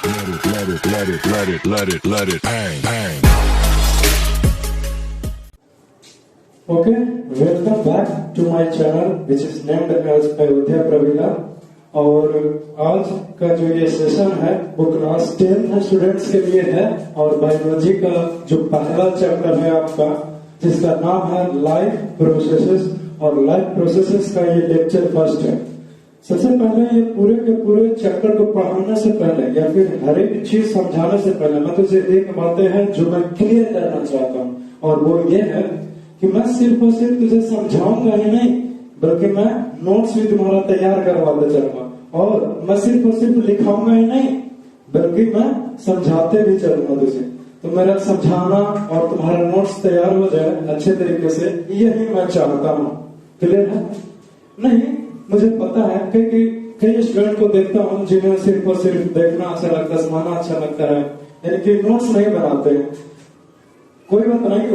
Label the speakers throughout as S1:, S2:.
S1: let it bang, bang.
S2: Okay, welcome back to my channel which is named as Ayodhya प्रवीला। और आज का जो ये सेशन है वो क्लास 10 स्टूडेंट्स के लिए है और बायोलॉजी का जो पहला चैप्टर है आपका जिसका नाम है लाइफ प्रोसेसेस और लाइफ प्रोसेसेस का ये लेक्चर फर्स्ट है। सबसे पहले ये पूरे के पूरे चैप्टर को पढ़ाने से पहले या फिर हर एक चीज समझाने से पहले मैं तुझे एक बातें हैं जो मैं क्लियर करना चाहता हूँ और वो ये है कि मैं सिर्फ और सिर्फ तुझे समझाऊंगा ही नहीं बल्कि मैं नोट्स भी तुम्हारा तैयार करवाते चलूंगा और मैं सिर्फ और सिर्फ लिखाऊंगा ही नहीं बल्कि मैं समझाते भी चलूंगा तुझे। तो मेरा समझाना और तुम्हारा नोट्स तैयार हो जाए अच्छे तरीके से यही मैं चाहता हूँ। क्लियर है? नहीं, मुझे पता है कि कई स्टूडेंट को देखता हूँ जिन्हें सिर्फ और सिर्फ देखना अच्छा लगता है, सुनाना अच्छा लगता है, यानी कि नोट्स नहीं बनाते हैं। कोई बात नहीं,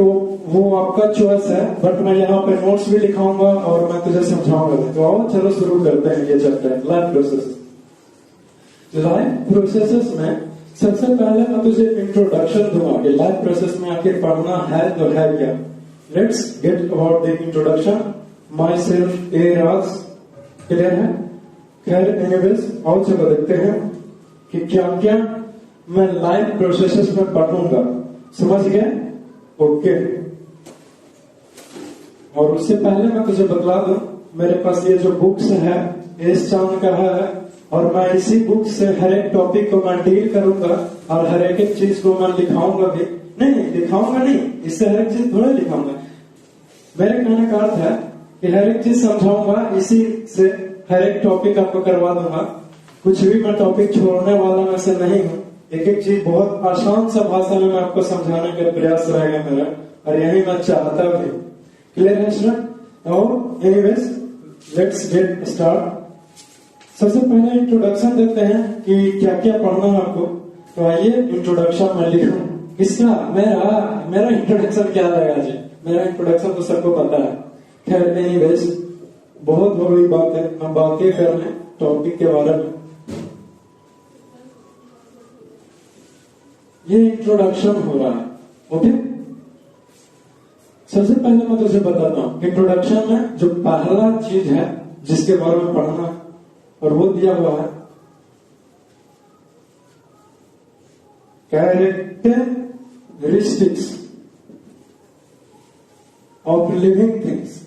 S2: वो आपका चॉइस है, बट मैं यहाँ पे नोट्स भी लिखाऊंगा और मैं तुझे समझाऊंगा। तो आओ चलो शुरू करते हैं ये chapter life process. Life processes में सबसे पहले मैं तुझे इंट्रोडक्शन दूंगा कि लाइफ प्रोसेस में आखिर पढ़ना है तो है क्या। Let's get about the introduction. My self A Raj. Clear है? खैर एनीवेज आओ चलो देखते हैं कि क्या क्या मैं लाइफ प्रोसेसेस में पढ़ूंगा। समझ गए? ओके। और उससे पहले मैं तुझे बतला दूं मेरे पास ये जो बुक्स है एस चांद का है और मैं इसी बुक से हर एक टॉपिक को मैं डील करूंगा और हर एक चीज को मैं लिखाऊंगा भी। नहीं लिखाऊंगा नहीं, इससे हर एक चीज थोड़ा लिखाऊंगा। मेरे कहने का अर्थ है कि हर एक चीज समझाऊंगा, इसी से हर एक टॉपिक आपको करवा दूंगा। कुछ भी मैं टॉपिक छोड़ने वाला में से नहीं हूँ। एक एक चीज बहुत आसान सा भाषा में मैं आपको समझाने का प्रयास रहेगा मेरा और यही मैं चाहता भी। क्लियर है स्टूडेंट? और एनीवेज लेट्स गेट स्टार्ट। सबसे पहले इंट्रोडक्शन देते हैं कि क्या क्या पढ़ना है आपको। तो आइए इंट्रोडक्शन मैं लिखूं। किसका? मेरा इंट्रोडक्शन क्या रहेगा जी? मेरा इंट्रोडक्शन तो सबको पता है। खैर एनीवेज बहुत बड़ी बात है, मैं बातें करने टॉपिक के बारे में। ये इंट्रोडक्शन हो रहा है। ओके, सबसे पहले मैं तुझे बताता हूं इंट्रोडक्शन में जो पहला चीज है जिसके बारे में पढ़ना है और वो दिया हुआ है characteristics of living things.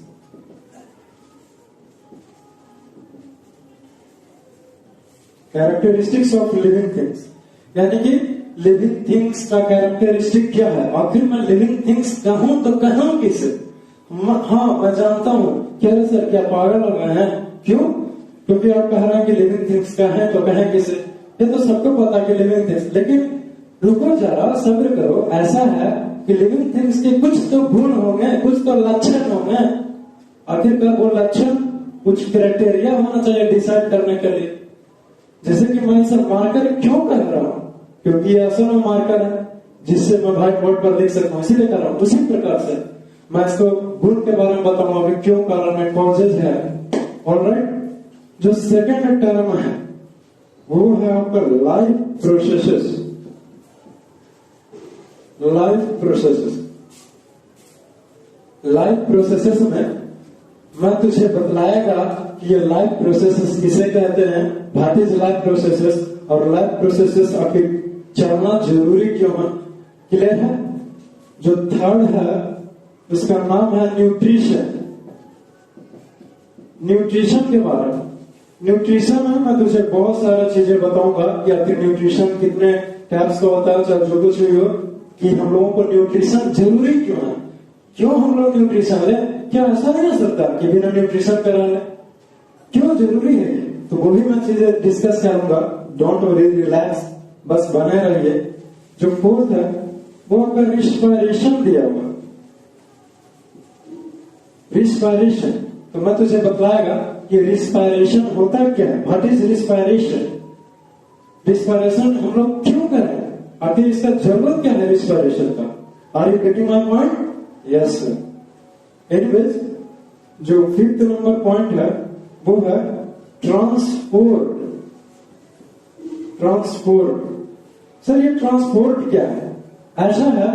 S2: Characteristics of living things यानी कि लिविंग थिंग्स का कैरेक्टरिस्टिक क्या है। आखिर मैं लिविंग थिंग्स कहूं तो कहूं किसे? हाँ मैं जानता हूं। क्या सर क्या पागल हो गए हैं? क्यों? क्योंकि आप कह रहे हैं कि लिविंग थिंग्स का है तो कहें किसे? ये तो सबको पता कि लिविंग थिंग्स, लेकिन रुको जरा सब्र करो। ऐसा है कि लिविंग थिंग्स के कुछ तो गुण होंगे, कुछ तो लक्षण होंगे। आखिरकार वो लक्षण कुछ क्राइटेरिया होना चाहिए डिसाइड करने के लिए। जैसे कि मैं इसे मार्कर क्यों कर रहा हूं? क्योंकि ये असल में मार्कर है जिससे मैं व्हाइट बोर्ड पर लिख सकता हूँ, इसीलिए कर रहा हूँ। उसी प्रकार से मैं इसको गुण के बारे में बताऊंगा अभी क्यों कारण है, कॉजेज है। ऑलराइट, जो सेकेंड टर्म है वो है आपका life processes. Life processes, life processes में मैं तुझे बतलाएगा कि ये लाइफ प्रोसेसेस किसे कहते हैं, व्हाट इज लाइफ प्रोसेसेस और लाइफ प्रोसेसेस आखिर चलना जरूरी क्यों है। क्लियर है? जो थर्ड है उसका नाम है न्यूट्रिशन। न्यूट्रिशन के बारे में, न्यूट्रिशन में मैं तुझे बहुत सारी चीजें बताऊंगा कि आखिर न्यूट्रिशन कितने टाइप्स का होता है, चाहे जो कुछ भी हो, कि हम लोगों को न्यूट्रिशन जरूरी क्यों है, क्यों हम लोग न्यूट्रिशन ले। क्या ऐसा नहीं हो सकता कि बिना न्यूट्रिशन करा ले? क्यों जरूरी है? तो वो भी मैं चीजें डिस्कस करूंगा। डोंट वरी, रिलैक्स, बस बने रहिए। जो फोर्थ है वो आपका रिस्पायरेशन दिया हुआ। रिस्पायरेशन, तो मैं तुझे बतलाएगा कि रिस्पायरेशन होता क्या है, व्हाट इज रिस्पायरेशन। रिस्पायरेशन हम लोग क्यों कर रहे हैं, आखिर इसका जरूरत क्या है रिस्पायरेशन का। Are you getting my point? Yes sir. Anyways जो फिफ्थ नंबर पॉइंट है वो है ट्रांसपोर्ट। ट्रांसपोर्ट सर ये ट्रांसपोर्ट क्या है? ऐसा है,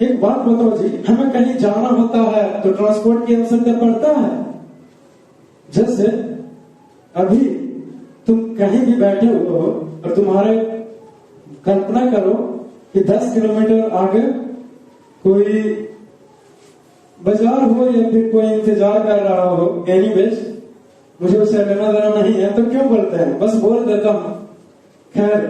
S2: एक बात बताओ जी, हमें कहीं जाना होता है तो ट्रांसपोर्ट की आवश्यकता पड़ता है। जैसे अभी तुम कहीं भी बैठे हुए हो और तुम्हारे, कल्पना करो कि 10 किलोमीटर आगे कोई बाजार हो या फिर कोई इंतजार कर रहा हो, एनीवेज मुझे उसे लेना देना नहीं है, तो क्यों बोलते हैं? बस बोल देता हूं, खैर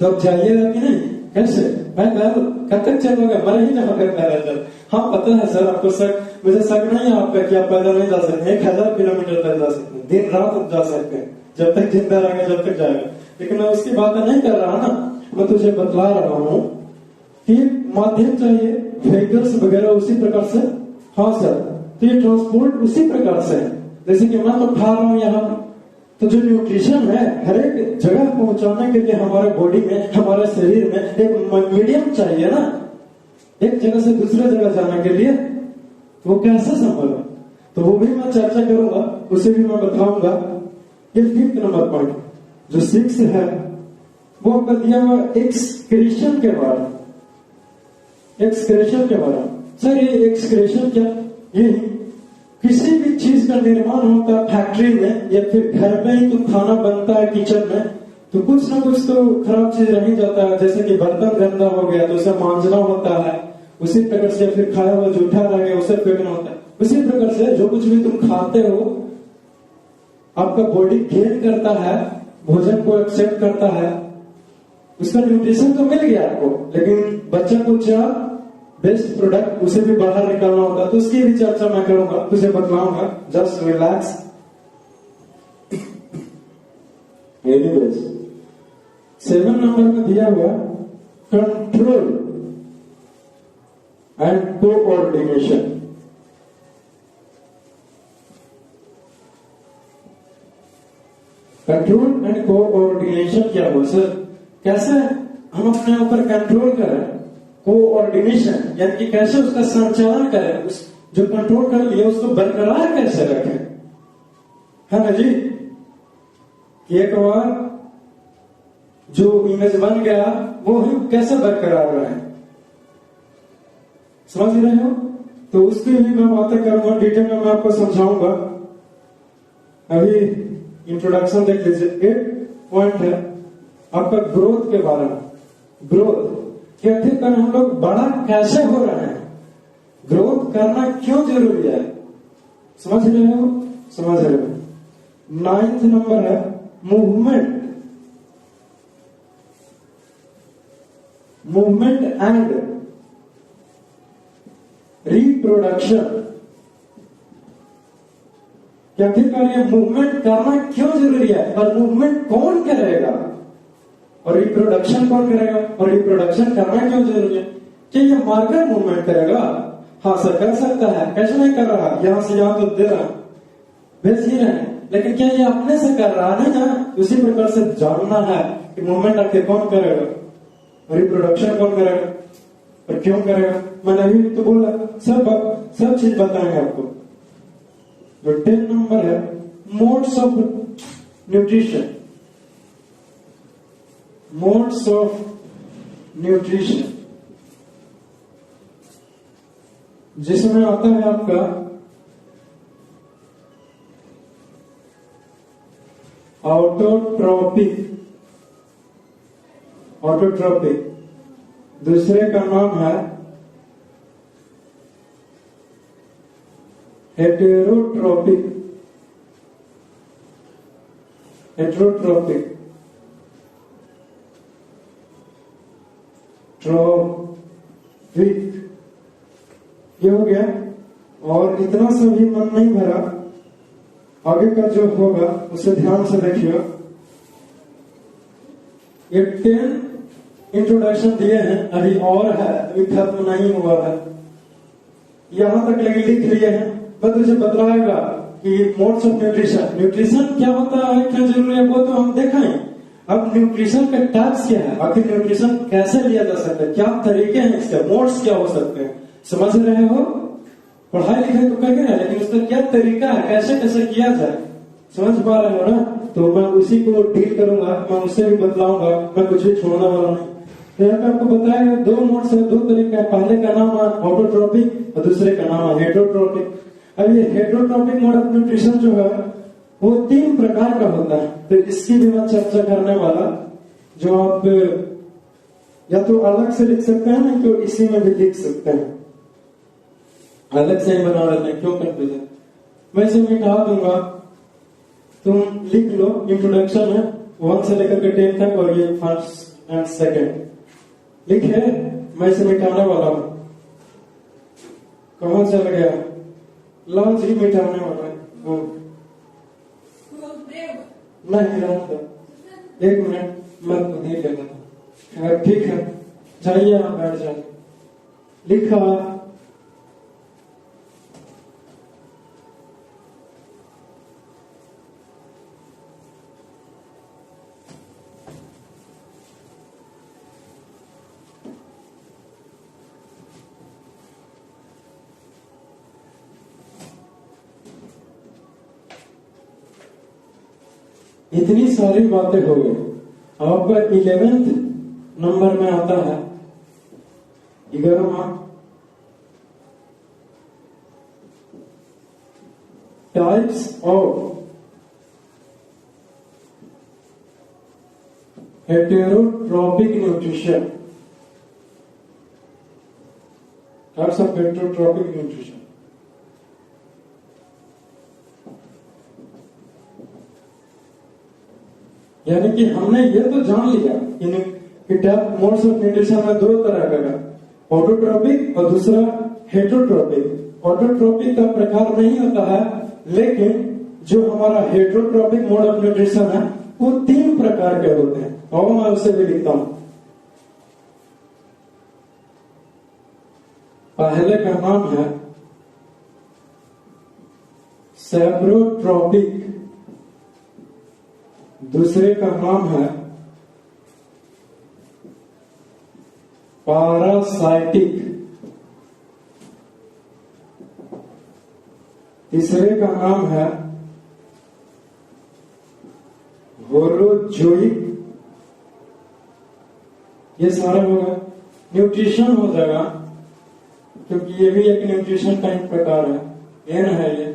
S2: तो अब जाइएगा कि नहीं? कैसे? पैदल? कब तक चलोगे? मर ही जाओगे पैदल। हाँ पता है सर आपको, शक, मुझे शक नहीं है आपका कि आप पैदल नहीं जा सकते। 1000 किलोमीटर तक जा सकते हैं, दिन रात जा सकते हैं, जब तक जिंदा रहेंगे जब तक जाएगा। लेकिन मैं उसकी बात नहीं कर रहा ना, मैं तुझे बतला रहा हूँ कि माध्यम चाहिए, व्हीकल्स वगैरह उसी प्रकार से। हाँ सर, तो ये ट्रांसपोर्ट उसी प्रकार से है। जैसे कि मैं तो खा रहा हूँ यहाँ, तो जो न्यूट्रिशन है हर एक जगह पहुंचाने के लिए हमारे बॉडी में, हमारे शरीर में एक मीडियम चाहिए ना, एक जगह से दूसरे जगह जाने के लिए। वो कैसे संभव है? तो वो भी मैं चर्चा करूंगा, उसे भी मैं बताऊंगा। ये 5th नंबर पॉइंट, जो 6 है वो आपका दिया हुआ एक्सक्रीशन के बारे में। एक्सक्रीशन के बारे में सर, ये एक्सक्रीशन क्या? ये किसी भी चीज का निर्माण होता है फैक्ट्री में या फिर घर में ही तो खाना बनता है किचन में, तो कुछ ना कुछ तो खराब चीज रह ही जाता है। जैसे कि बर्तन गंदा हो गया तो उसे मांजना होता है, उसी प्रकार से फिर खाया हुआ जूठा रह गया उसे फेंकना होता है। उसी प्रकार से जो कुछ भी तुम खाते हो, आपका बॉडी गेन करता है, भोजन को एक्सेप्ट करता है, उसका न्यूट्रिशन तो मिल गया आपको, लेकिन बच्चा को चाह बेस्ट प्रोडक्ट उसे भी बाहर निकालना होगा। तो उसकी भी चर्चा मैं करूंगा, तुझे बतलाऊंगा। Just relax. एनीवेज 7 नंबर में दिया हुआ control and coordination. Control and coordination क्या हुआ सर? कैसे हम अपने ऊपर कंट्रोल करें, कोऑर्डिनेशन यानी कि कैसे उसका संचालन करें, उस जो कंट्रोल कर लिया उसको बरकरार कैसे रखें, है ना जी? एक बार जो इमेज बन गया वो हम कैसे बरकरार रहे, समझ रहे हो? तो उसकी भी मैं बातें करूंगा, डिटेल में मैं आपको समझाऊंगा। अभी इंट्रोडक्शन देख लीजिए। 8 पॉइंट है आपका ग्रोथ के बारे में। ग्रोथ कि आखिरकार हम लोग बड़ा कैसे हो रहे हैं, ग्रोथ करना क्यों जरूरी है, समझ रहे हो? समझ रहे हो? 9th नंबर है मूवमेंट। Movement and reproduction. क्या आखिरकार ये मूवमेंट करना क्यों जरूरी है, और मूवमेंट कौन करेगा, और रिप्रोडक्शन कौन करेगा, और रिप्रोडक्शन करना क्यों जरूरी है? क्या ये मार्कर मूवमेंट करेगा? हाँ सर कर सकता है, कैसे नहीं कर रहा, यहां से यहां तो दे रहा, भेज ही रहे, लेकिन क्या ये अपने से कर रहा नहीं ना? उसी प्रकार से जानना है कि मूवमेंट आखिर कौन करेगा, रिप्रोडक्शन कौन करेगा और क्यों करेगा। मैंने अभी तो बोला, सब चीज बताएंगे आपको। जो 10 नंबर है modes of nutrition. Modes of nutrition, जिसमें आता है आपका ऑटोट्रॉपिक। ऑटोट्रॉपिक दूसरे का नाम है हेटेरोट्रॉपिक। हेटेरोट्रॉपिक ट्रॉपिक ये हो गया। और इतना सा भी मन नहीं भरा, आगे का जो होगा उसे ध्यान से देखिए। ये 10 इंट्रोडक्शन दिए हैं, अभी और है, अभी खत्म नहीं हुआ है, यहां तक लगे लिख लिए हैं। बस तुझे बतलाएगा कि मोड्स ऑफ न्यूट्रिशन, न्यूट्रिशन क्या होता है, क्या जरूरी है, वो तो हम देखें। अब न्यूट्रिशन का टाइप्स क्या है, आखिर न्यूट्रिशन कैसे लिया जा सकता है, क्या तरीके हैं इसके, मोड्स क्या हो सकते हैं, समझ रहे हो? पढ़ाई लिखाई तो करेंगे ना, लेकिन उसका क्या तरीका है, कैसे कैसे किया जाए, समझ पा रहे हो ना? तो मैं उसी को डील करूंगा, मैं उससे भी बतलाऊंगा, मैं कुछ भी छोड़ने वाला नहीं। तो यहाँ पे आपको बताया दो मोड्स है, दो तरीके हैं। पहले का नाम है ऑटोट्रोपिक और दूसरे का नाम है हेटरोट्रोपिक। अब ये हेटरोट्रोपिक मोड ऑफ न्यूट्रिशन जो है वो 3 प्रकार का होता है। तो इसकी भी मैं चर्चा करने वाला, जो आप या तो अलग से लिख सकते हैं ना, तो इसी में भी लिख सकते हैं, अलग से ही बना लेते हैं, क्यों कंफ्यूजन। मैं इसे मिटा दूंगा, तुम लिख लो। इंट्रोडक्शन है 1 से लेकर के 10 तक, और ये फर्स्ट एंड सेकेंड लिखे। मैं इसे मिटाने वाला हूं। कहां चल गया? लॉन्च ही मिटाने वाला है वो। नहीं रहता, 1 मिनट मैं खुद ही ले लेता। ठीक है, जाइए आप बैठ जाइए। लिखा इतनी सारी बातें हो गई। अब 11th नंबर में आता है 11वां types of heterotrophic nutrition. Types of heterotrophic nutrition. यानी कि हमने ये तो जान लिया कि टाइप मोड्स ऑफ न्यूट्रिशन में 2 तरह का है, ऑटोट्रॉपिक और दूसरा हेटरोट्रॉपिक। ऑटोट्रॉपिक का प्रकार नहीं होता है, लेकिन जो हमारा हेटरोट्रॉपिक मोड ऑफ न्यूट्रिशन है वो 3 प्रकार के होते हैं, और मैं उसे भी लिखता हूं। पहले का नाम है सेप्रोट्रॉपिक, दूसरे का नाम है पारासाइटिक, तीसरे का नाम है होलोजोइक। ये सारे हो गए। न्यूट्रिशन हो जाएगा, क्योंकि ये भी एक न्यूट्रिशन का एक प्रकार है, एन है ये।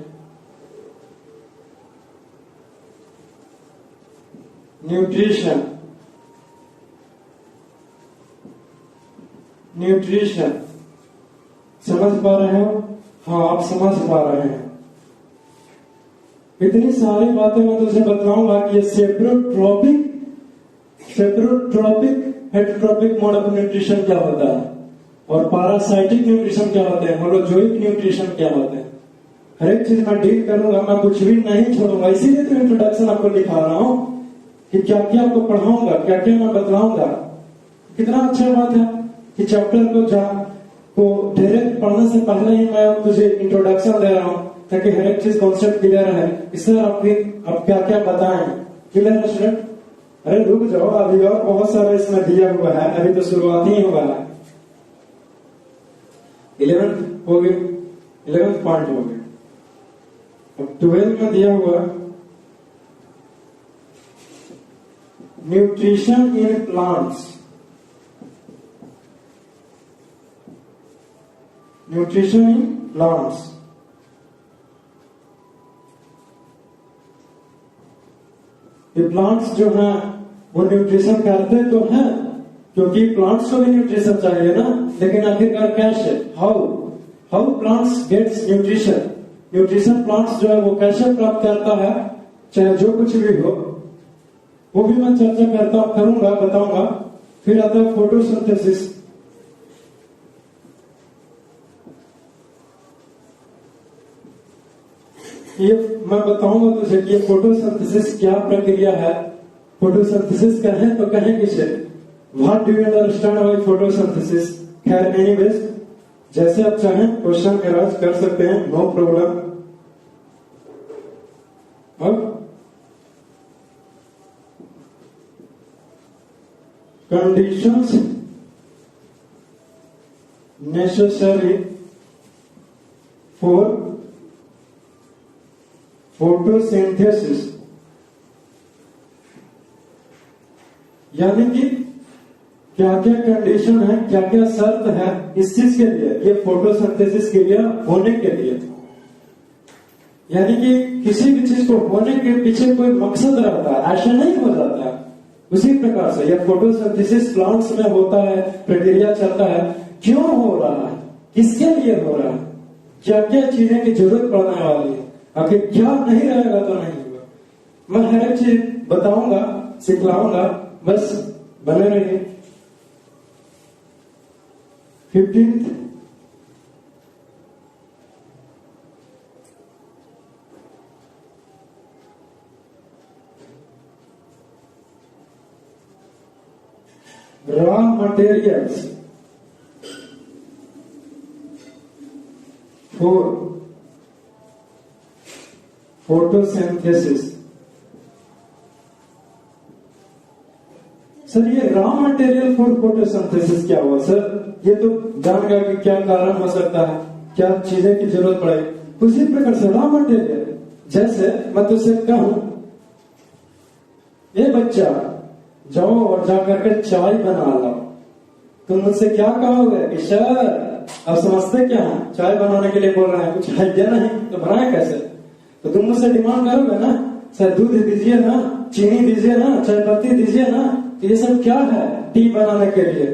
S2: न्यूट्रिशन, न्यूट्रिशन समझ पा रहे हो? हाँ, आप समझ पा रहे हैं। इतनी सारी बातें मैं तुझे बताऊंगा कि ये saprotrophic heterotrophic mode of nutrition क्या होता है, और पारासाइटिक न्यूट्रिशन क्या होते हैं, होलोजोइक न्यूट्रिशन क्या होते हैं। हर एक चीज मैं डील करूंगा, मैं कुछ भी नहीं छोड़ूंगा। इसीलिए तो इंट्रोडक्शन आपको दिखा रहा हूं कि क्या क्या आपको पढ़ाऊंगा, क्या क्या मैं बतलाऊंगा। कितना अच्छा बात है कि चैप्टर को डायरेक्ट पढ़ने से पहले ही मैं तुझे इंट्रोडक्शन दे रहा हूं, ताकि हर एक चीज कॉन्सेप्ट क्लियर है। इससे आप क्या क्या बताएं, क्लियर है स्टूडेंट? अरे रुक जाओ, अभी और बहुत सारा इसमें दिया हुआ है, अभी तो शुरुआत ही हुआ है। 11th हो गया, 11th पॉइंट हो गया। अब 12th में दिया हुआ nutrition in plants. Nutrition in plants, ये प्लांट्स जो हैं वो न्यूट्रिशन करते तो हैं, क्योंकि प्लांट्स को भी न्यूट्रिशन चाहिए ना। लेकिन आखिरकार कैसे, how plants gets nutrition, nutrition plants जो है वो कैसे प्राप्त करता है, चाहे जो कुछ भी हो, वो भी मैं चर्चा करूंगा, बताऊंगा। फिर आता है फोटोसिंथेसिस। ये मैं बताऊंगा तुझे कि ये फोटोसिंथेसिस क्या प्रक्रिया है। फोटोसिंथेसिस कहें तो कहें किसे, what do you understand by photosynthesis. खैर एनीवेज, जैसे आप चाहें क्वेश्चन एराइज कर सकते हैं, नो प्रॉब्लम। अब कंडीशंस नेसेसरी फॉर फोटोसिंथेसिस, यानी कि क्या क्या कंडीशन है, क्या क्या शर्त है इस चीज के लिए, ये फोटोसिंथेसिस के लिए होने के लिए, यानी कि किसी भी चीज को होने के पीछे कोई मकसद रहता है, ऐसा नहीं हो जाता है। उसी प्रकार से यह फोटोसिंथेसिस प्लांट्स में होता है, प्रक्रिया चलता है, क्यों हो रहा है, किसके लिए हो रहा है, क्या क्या चीजें की जरूरत पड़ने वाली है, आखिर क्या नहीं रहेगा तो नहीं होगा। मैं हर एक चीज बताऊंगा, सिखलाऊंगा, बस बने रहिए। 15th raw materials for photosynthesis। Sir ये रॉ मटेरियल फॉर फोटोसिंथेसिस क्या हुआ सर, ये तो जान गया कि क्या कारण हो सकता है, क्या चीजें की जरूरत पड़ेगी। उसी प्रकार से रॉ मटेरियल, जैसे मैं तुझसे कहूं ये बच्चा जाओ और जाकर के चाय बना लाओ, तुम मुझसे क्या कहोगे कि सर अब समझते क्या है, चाय बनाने के लिए बोल रहे हैं, कुछ आइडिया नहीं तो बनाए कैसे। तो तुम मुझसे डिमांड करोगे ना, सर दूध दीजिए ना, चीनी दीजिए ना, चाय पत्ती दीजिए ना, तो ये सब क्या है टी बनाने के लिए,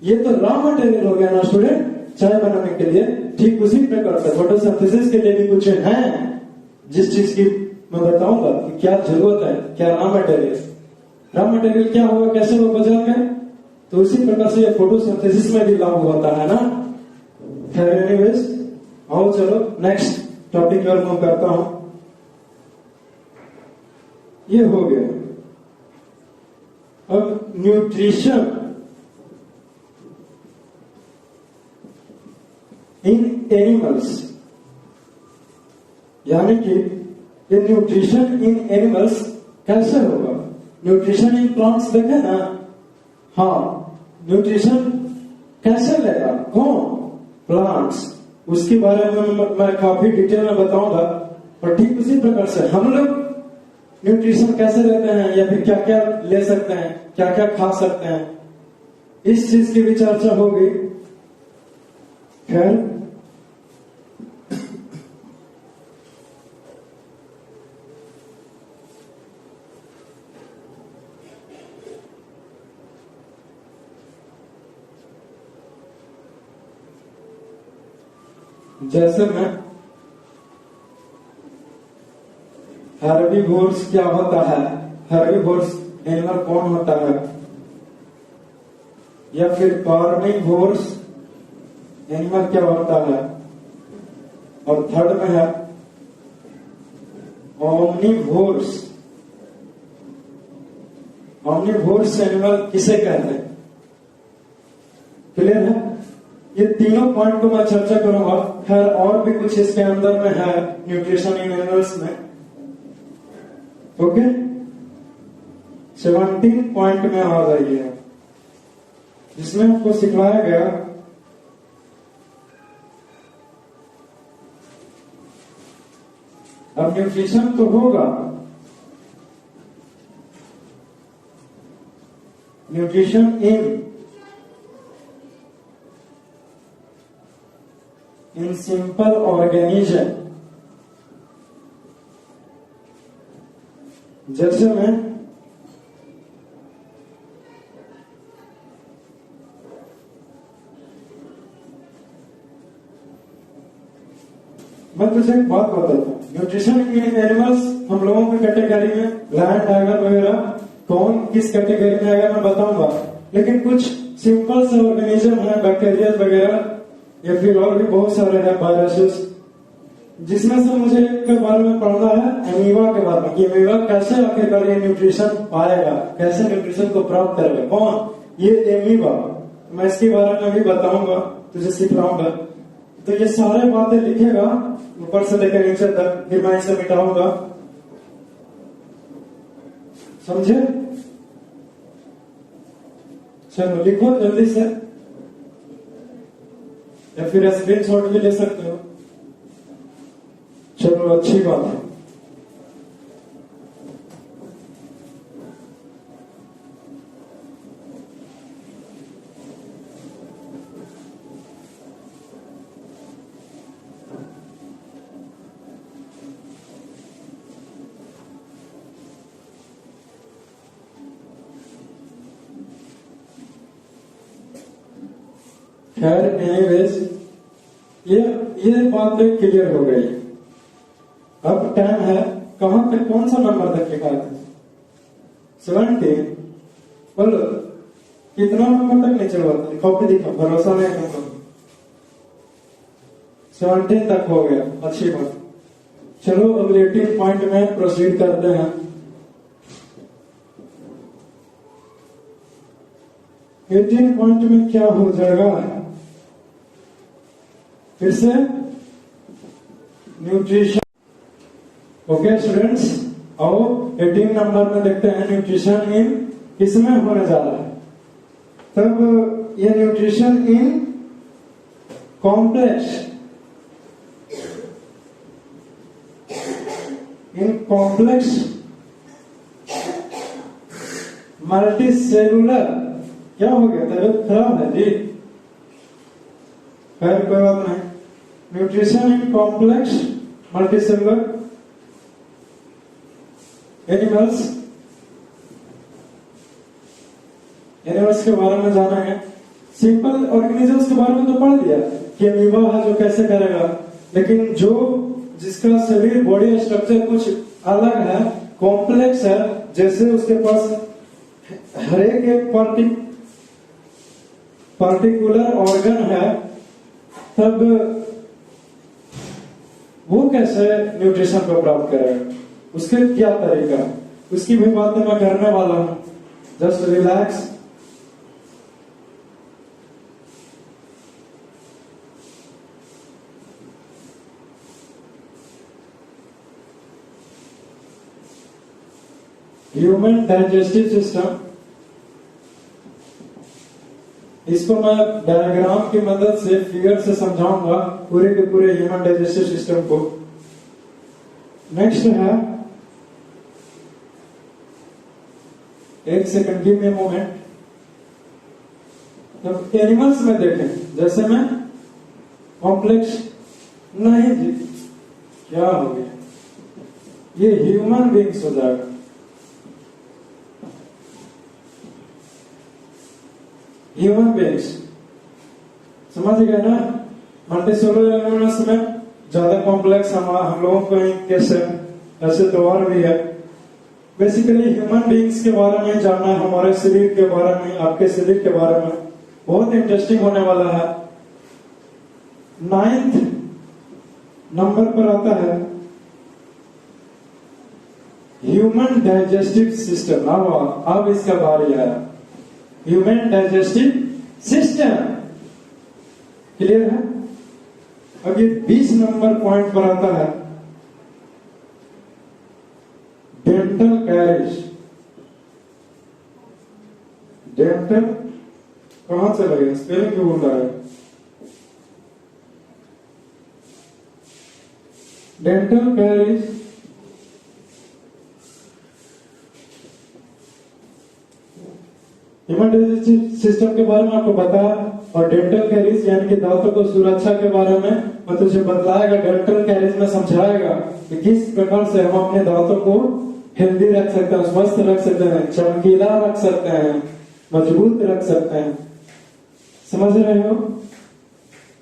S2: ये तो रॉ मटेरियल हो गया ना स्टूडेंट, चाय बनाने के लिए। ठीक उसी प्रकार से फोटोसिंथेसिस के लिए भी कुछ है जिस चीज की मैं बताऊंगा कि क्या जरूरत है, क्या रॉ मटेरियल, रॉ मटेरियल क्या होगा, कैसे वो बजाएंगे, तो उसी प्रकार से ये फोटोसिंथेसिस में भी लागू होता है ना। खैर एनीवेज, आओ चलो नेक्स्ट टॉपिक की ओर मूव करता हूं। ये हो गया। अब न्यूट्रिशन इन एनिमल्स, यानी कि ये न्यूट्रिशन इन एनिमल्स कैसे होगा। न्यूट्रिशन इन प्लांट्स देखे ना, हाँ न्यूट्रिशन कैसे लेगा, कौन, प्लांट्स, उसके बारे में मैं काफी डिटेल में बताऊंगा। और ठीक उसी प्रकार से हम लोग न्यूट्रिशन कैसे लेते हैं, या फिर क्या क्या ले सकते हैं, क्या क्या खा सकते हैं, इस चीज की भी चर्चा होगी। खैर जैसे मैं हर्बीवोर्स क्या होता है, हर्बीवोर्स एनिमल कौन होता है, या फिर कार्निवोर्स एनिमल क्या होता है, और थर्ड में है ओमनिवोर्स, ओमनिवोर्स एनिमल किसे कहते हैं। क्लियर है, ये तीनों पॉइंट को मैं चर्चा करूंगा। खैर और भी कुछ इसके अंदर में है न्यूट्रिशन इन एनिमल्स में। ओके 17 पॉइंट में आ रही है, जिसमें आपको सिखाया गया अब न्यूट्रिशन तो होगा, न्यूट्रिशन इन सिंपल ऑर्गेनिज्म, जैसे मैं तुझे एक बात बताता हूँ। न्यूट्रिशन इन एनिमल्स हम लोगों की कैटेगरी में लायन टाइगर वगैरह कौन किस कैटेगरी में आएगा मैं बताऊंगा, लेकिन कुछ सिंपल से ऑर्गेनिज्म है, बैक्टीरिया वगैरह, या फिर और भी बहुत सारे हैं वायरसेस, जिसमें से मुझे एक के बारे में पढ़ना है, एमीबा के बारे में। ये एमीबा कैसे आखिरकार ये न्यूट्रिशन पाएगा, कैसे न्यूट्रिशन को प्राप्त करेगा, कौन ये एमीबा, मैं इसके बारे में भी बताऊंगा, तुझे सिखलाऊंगा। तो ये सारे बातें लिखेगा ऊपर से लेकर नीचे तक, फिर मैं इसे मिटाऊंगा, समझे। चलो लिखो जल्दी से, या फिर स्क्रीनशॉट भी ले सकते हो। चलो अच्छी बात है। खैर एनीवेज ये बात क्लियर हो गई। अब टाइम है, कहां तक, कौन सा नंबर तक लिखा था? 17। बोलो कितना नंबर तक नहीं चलवाता? कॉपी दिखा, भरोसा नहीं तुमको। 17 तक हो गया, अच्छी बात। चलो अब 18 पॉइंट में प्रोसीड करते हैं। 18 पॉइंट में क्या हो जाएगा? फिर से न्यूट्रिशन। ओके स्टूडेंट्स, आओ 18 नंबर में देखते हैं न्यूट्रिशन इन किसमें होने जा रहा है। तब ये nutrition in complex, multi cellular. क्या हो गया? तबियत खराब है जी? खैर कोई बात नहीं। Nutrition in complex multi cellular animals के बारे में जाना है। सिंपल ऑर्गेनिजम्स के बारे में तो पढ़ लिया कि अमीबा है जो कैसे करेगा, लेकिन जो जिसका शरीर बॉडी स्ट्रक्चर कुछ अलग है, कॉम्प्लेक्स है, जैसे उसके पास हर एक पार्टिकुलर ऑर्गन है, तब वो कैसे न्यूट्रिशन को प्राप्त करेगा, उसके क्या तरीका, उसकी भी बातें मैं करने वाला हूं। Just relax. Human digestive system, इसको मैं डायग्राम की मदद से, फिगर से समझाऊंगा पूरे के पूरे ह्यूमन डाइजेस्टिव सिस्टम को। नेक्स्ट है, एक सेकंड, गिव मी मोमेंट। जब एनिमल्स में देखें, जैसे मैं कॉम्प्लेक्स नहीं जी, क्या हो गया? ये ह्यूमन बींग्स हो जाएगा। ह्यूमन बींग्स समझ गए ना? मल्टीसेलुलर एनिमल्स में ज्यादा कॉम्प्लेक्स हम लोगों को कैसे, ऐसे तो और भी है। बेसिकली ह्यूमन बींग्स के बारे में जानना है, हमारे शरीर के बारे में, आपके शरीर के बारे में बहुत इंटरेस्टिंग होने वाला है। 9th नंबर पर आता है ह्यूमन डाइजेस्टिव सिस्टम। अब इसका बारी आया, ह्यूमन डाइजेस्टिव सिस्टम। क्लियर है? अब ये 20 नंबर पॉइंट पर आता है डेंटल कैरेज। डेंटल कहां से लगे? स्पेलिंग क्यों बोल रहा है? Dental carriage human digestive system के बारे में आपको बताया, और डेंटल कैरीज यानी कि दांतों को सुरक्षा के बारे में मैं तुझे बतलाएगा। डेंटल कैरीज में समझाएगा कि किस प्रकार से हम अपने दांतों को हेल्दी रख सकते हैं, स्वस्थ रख सकते हैं, चमकीला रख सकते हैं, मजबूत रख सकते हैं। समझ रहे हो?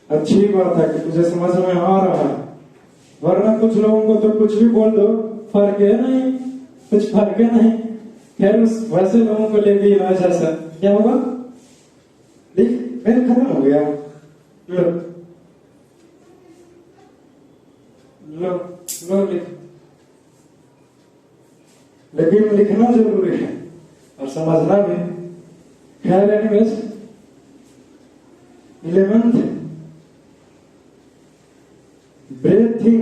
S2: अच्छी बात है कि तुझे समझ में आ रहा है, वरना कुछ लोगों को तो कुछ भी बोल दो, फर्क है नहीं, कुछ फर्क है नहीं। खैर उस वैसे लोगों को लेके इलाज ऐसा क्या होगा? लिख, पेन खत्म हो गया। लो लो लो लिख। लेकिन लिखना जरूरी है और समझना भी। खैर anyways, 11th breathing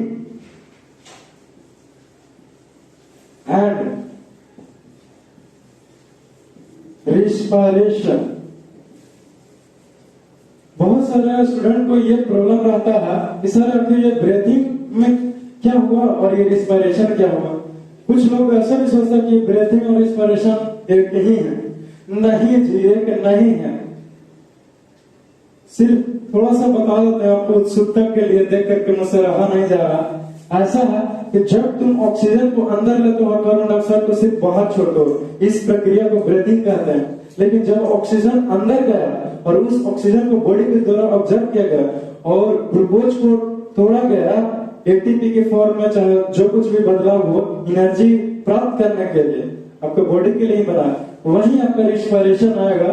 S2: and respiration. बहुत सारे स्टूडेंट को ये प्रॉब्लम रहता है कि सर अभी ये ब्रीथिंग में क्या हुआ और ये रिस्पायरेशन क्या हुआ। कुछ लोग ऐसा भी सोचते हैं कि ब्रीथिंग और रिस्पायरेशन एक ही है। नहीं जी, एक नहीं है। सिर्फ थोड़ा सा बता देते हैं आपको उत्सुकता के लिए, देख करके मुझसे रहा नहीं जा रहा। ऐसा है कि जब तुम ऑक्सीजन को अंदर लेते हो और कार्बन डाइऑक्साइड को सिर्फ बाहर छोड़ दो, इस प्रक्रिया को ब्रीथिंग कहते हैं। लेकिन जब ऑक्सीजन अंदर गया और उस ऑक्सीजन को बॉडी के द्वारा ऑब्जर्व किया गया और ग्लूकोज को तोड़ा गया एटीपी के फॉर्म में, चाहे जो कुछ भी बदलाव हो एनर्जी प्राप्त करने के लिए आपके बॉडी के लिए ही बना है। वहीं आपका रिस्पायरेशन आएगा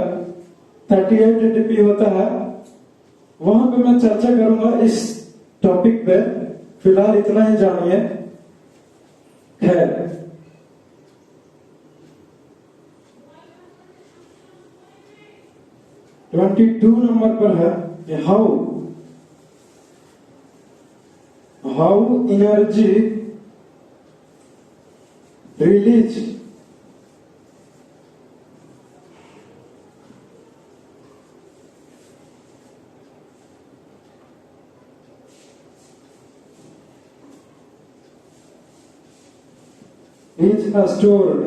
S2: 38 एटीपी होता है। वहां पे मैं चर्चा करूंगा इस टॉपिक पे, फिलहाल इतना ही जानिए। खैर, ट्वेंटी 22 नंबर पर है how energy release is stored।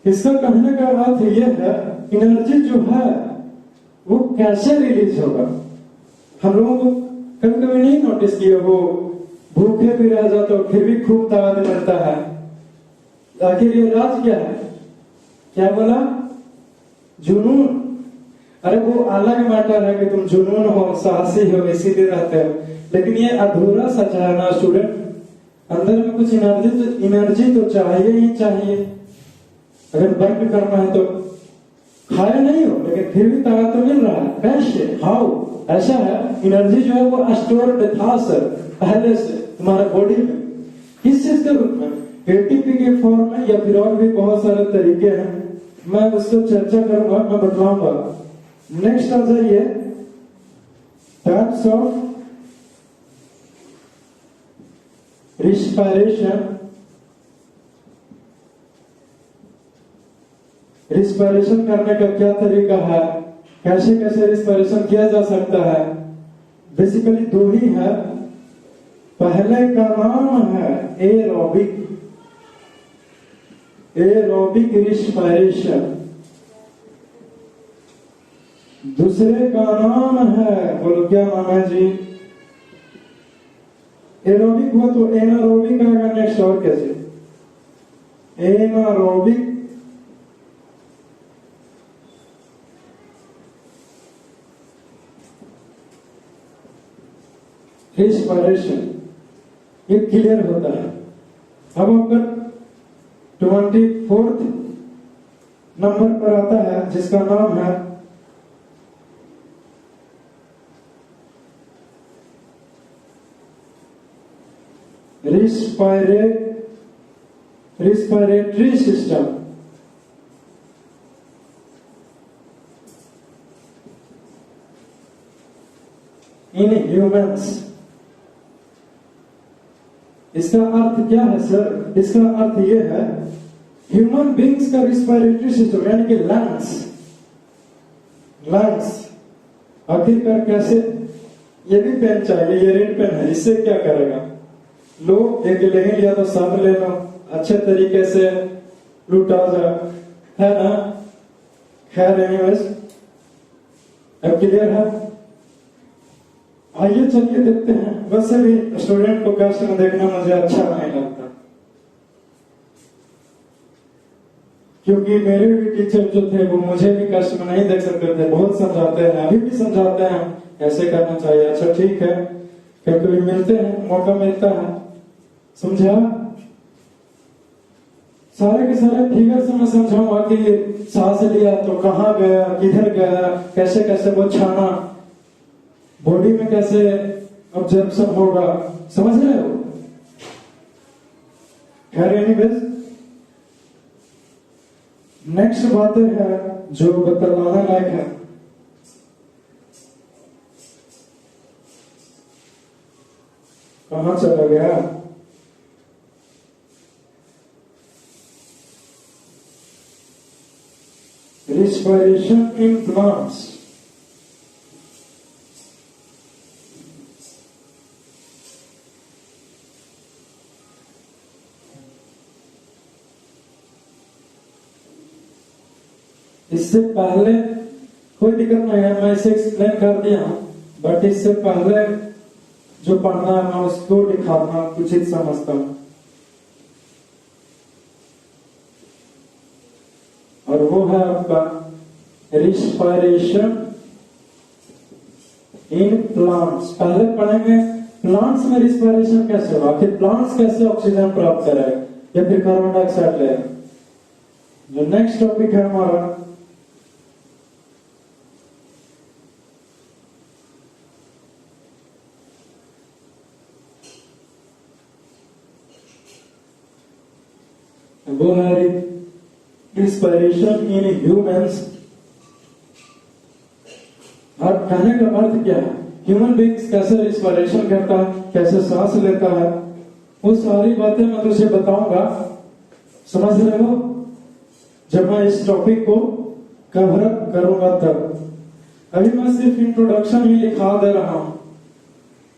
S2: इसका कहने का अर्थ यह है एनर्जी जो है वो कैसे रिलीज होगा। हम लोगों को कभी कभी नहीं नोटिस किया, वो भूखे भी रह जाते हो फिर भी खूब ताकत मिलता है। आखिर ये राज क्या है? क्या बोला? जुनून। अरे वो अलग मैटर है कि तुम जुनून हो, साहसी हो, इसीलिए रहते हो, लेकिन ये अधूरा सच है ना स्टूडेंट। अंदर में कुछ एनर्जी तो चाहिए ही चाहिए। अगर वर्क करना है तो खाया नहीं हो लेकिन फिर भी ताकत तो मिल रहा है। कैसे? हाउ? ऐसा है एनर्जी जो है वो स्टोर्ड था सर पहले से तुम्हारे बॉडी में। किस चीज के रूप में? एटीपी के फॉर्म में, या फिर और भी बहुत सारे तरीके हैं, मैं उसको चर्चा करूंगा, मैं बतलाऊंगा। नेक्स्ट आ जाइए, टाइप्स ऑफ रिस्पायरेशन। रिस्पायरेशन करने का क्या तरीका है, कैसे कैसे रिस्पायरेशन किया जा सकता है? बेसिकली दो ही है। पहले का नाम है एरोबिक रिस्पायरेशन। दूसरे का नाम है, बोलो क्या नाम है जी? एरोबिक हो तो एनारोबिक आएगा नेक्स्ट, और कैसे? एनारोबिक रिस्पायरेशन, ये क्लियर होता है। अब अगर 24 नंबर पर आता है जिसका नाम है रिस्पायरेटरी सिस्टम। In humans. इसका अर्थ क्या है सर? इसका अर्थ यह है ह्यूमन बींग्स का रिस्पायरेटरी सिस्टम यानी कि लंग्स आखिरकार कैसे? ये भी पेन चाहिए, ये रेड पेन है, इससे क्या करेगा? लो, एक नहीं लिया तो साथ ले लो, अच्छे तरीके से लुटा जा, है ना? खैर एनीवेज, अब क्लियर है। आइए चलिए देखते हैं। वैसे भी स्टूडेंट को कष्ट में देखना मुझे अच्छा नहीं लगता, क्योंकि मेरे भी टीचर जो थे वो मुझे भी कष्ट में नहीं देख सकते थे। बहुत समझाते हैं, अभी भी समझाते हैं ऐसे करना चाहिए। अच्छा ठीक है, कभी मिलते हैं, मौका मिलता है, समझा? सारे के सारे फिगर से मैं समझाऊंगा कि सांस लिया तो कहां गया, किधर गया, कैसे कैसे वो छाना बॉडी में कैसे ऑब्जर्वेशन होगा, समझ रहे हो? खैर एनीवेज, नेक्स्ट बातें है जो बतलाने लायक है। कहां चला गया? Respiration in plants. इससे पहले कोई दिक्कत नहीं है, मैं इसे एक्सप्लेन कर दिया हूं, बट इससे पहले जो पढ़ना है मैं उसको लिखाना उचित समझता हूं। और और वो है आपका रिस्पायरेशन इन प्लांट्स। पहले पढ़ेंगे प्लांट्स में रिस्पायरेशन कैसे होगा, आखिर प्लांट्स कैसे ऑक्सीजन प्राप्त करेगा या फिर कार्बन डाइऑक्साइड लेगा। जो नेक्स्ट टॉपिक है हमारा वो है रिस्पायरेशन इन ह्यूमंस। और कहने का अर्थ क्या है, ह्यूमन बींग्स कैसे रिस्पायरेशन करता है, कैसे सांस लेता है, वो सारी बातें मैं तुझे बताऊंगा। समझ रहे हो? जब मैं इस टॉपिक को कवर अप करूंगा तब। अभी मैं सिर्फ इंट्रोडक्शन ही लिखा दे रहा हूं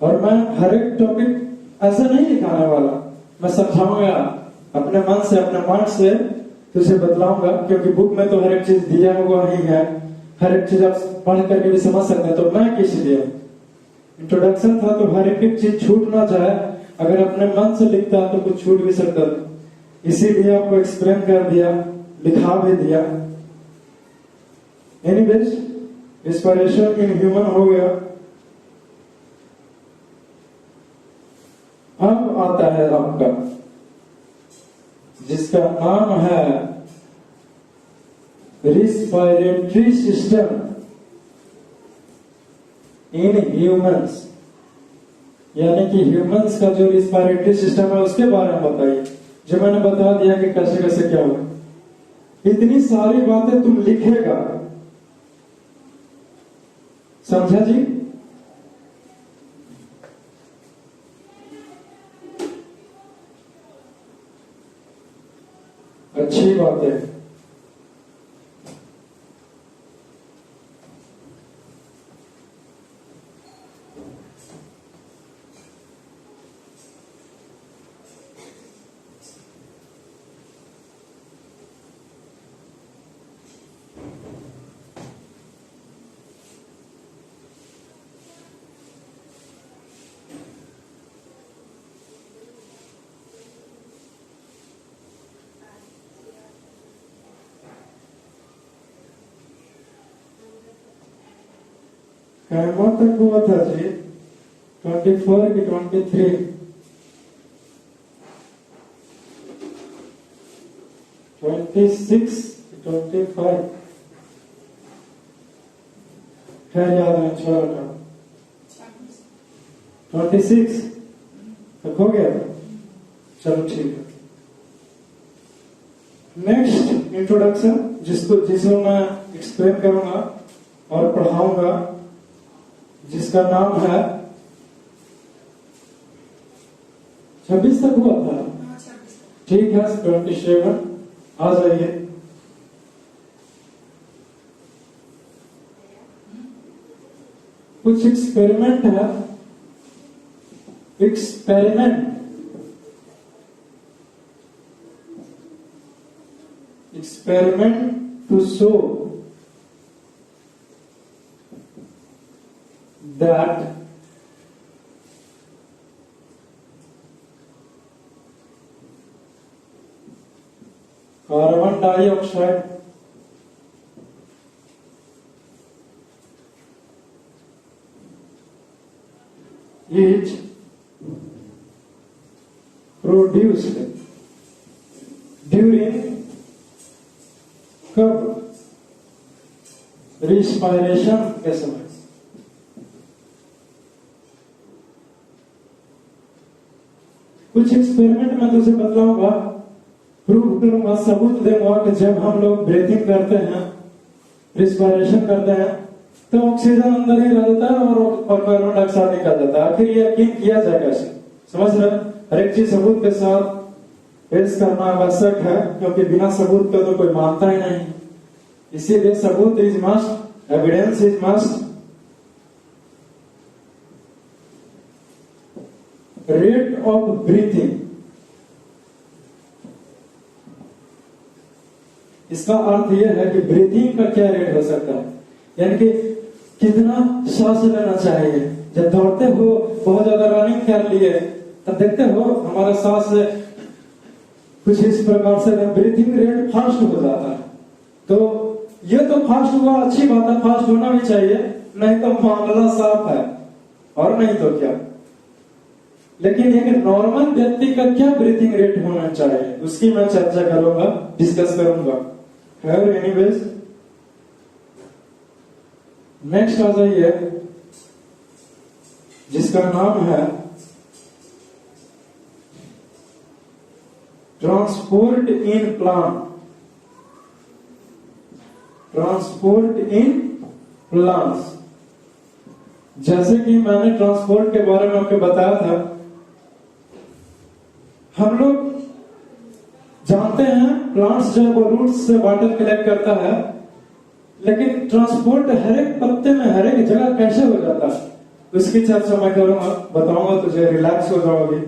S2: और मैं हर एक टॉपिक ऐसे नहीं लिखाने वाला, मैं समझाऊंगा अपने मन से, अपने माइंड से तुझे बतलाऊंगा, क्योंकि बुक में तो हर एक चीज दिया हुआ ही है, हर एक चीज आप पढ़ करके भी समझ सकते हैं। तो मैं किस लिए इंट्रोडक्शन था तो हर एक चीज छूट ना जाए, अगर अपने मन से लिखता तो कुछ छूट भी सकता, इसीलिए आपको एक्सप्लेन कर दिया, लिखा भी दिया। एनीवेज रिस्पायरेशन इन ह्यूमन हो गया। अब आता है आपका जिसका नाम है रिस्पायरेटरी सिस्टम इन ह्यूमंस, यानी कि ह्यूमंस का जो रिस्पायरेटरी सिस्टम है उसके बारे में बताइए। जो मैंने बता दिया कि कैसे कैसे क्या हो, इतनी सारी बातें तुम लिखेगा, समझा जी? अच्छी बात है। कैमरा तक हुआ था जी 24 की 23, 26 की 25 है, याद है? छोड़ा 26 तक हो गया। चलो ठीक है। नेक्स्ट इंट्रोडक्शन जिसको मैं एक्सप्लेन करूंगा और पढ़ाऊंगा, जिसका नाम है 26 तक हुआ था, ठीक है? 27 आ जाइए। कुछ एक्सपेरिमेंट है, experiment to show that carbon dioxide is produced during कब? रिस्पायरेशन के समय। कुछ एक्सपेरिमेंट मैं तुझे बतलाऊंगा, प्रूव करूंगा, सबूत दूंगा कि जब हम लोग ब्रीथिंग करते हैं, रिस्पायरेशन करते हैं, तो ऑक्सीजन अंदर ही रह जाता है और कार्बन डाइऑक्साइड निकल जाता है। आखिर ये यकीन किया जाए कैसे? समझ रहे? हर एक चीज सबूत के साथ पेश करना आवश्यक है, क्योंकि बिना सबूत का तो कोई मानता ही नहीं। इसीलिए सबूत is must, evidence is must. Rate of breathing, इसका अर्थ यह है कि ब्रीथिंग का क्या रेट हो सकता है, यानी कि कितना सांस लेना चाहिए। जब दौड़ते हो, बहुत ज्यादा रनिंग कर लिए, तब देखते हो हमारा सांस कुछ इस प्रकार से ब्रीथिंग रेट फास्ट हो जाता है। तो ये तो फास्ट हुआ, अच्छी बात है, फास्ट होना भी चाहिए, नहीं तो मामला साफ है, और नहीं तो क्या। लेकिन एक नॉर्मल व्यक्ति का क्या ब्रीथिंग रेट होना चाहिए, उसकी मैं चर्चा करूंगा, डिस्कस करूंगा। खैर एनीवेज, नेक्स्ट आ जाइए, जिसका नाम है transport in plant. Transport in plants. जैसे कि मैंने ट्रांसपोर्ट के बारे में आपको बताया था, हम लोग जानते हैं प्लांट्स जो है वो रूट्स से वाटर कलेक्ट करता है, लेकिन ट्रांसपोर्ट हर एक पत्ते में हर एक जगह कैसे हो जाता है, उसकी चर्चा मैं करूंगा, बताऊंगा तुझे, रिलैक्स हो जाओ अभी।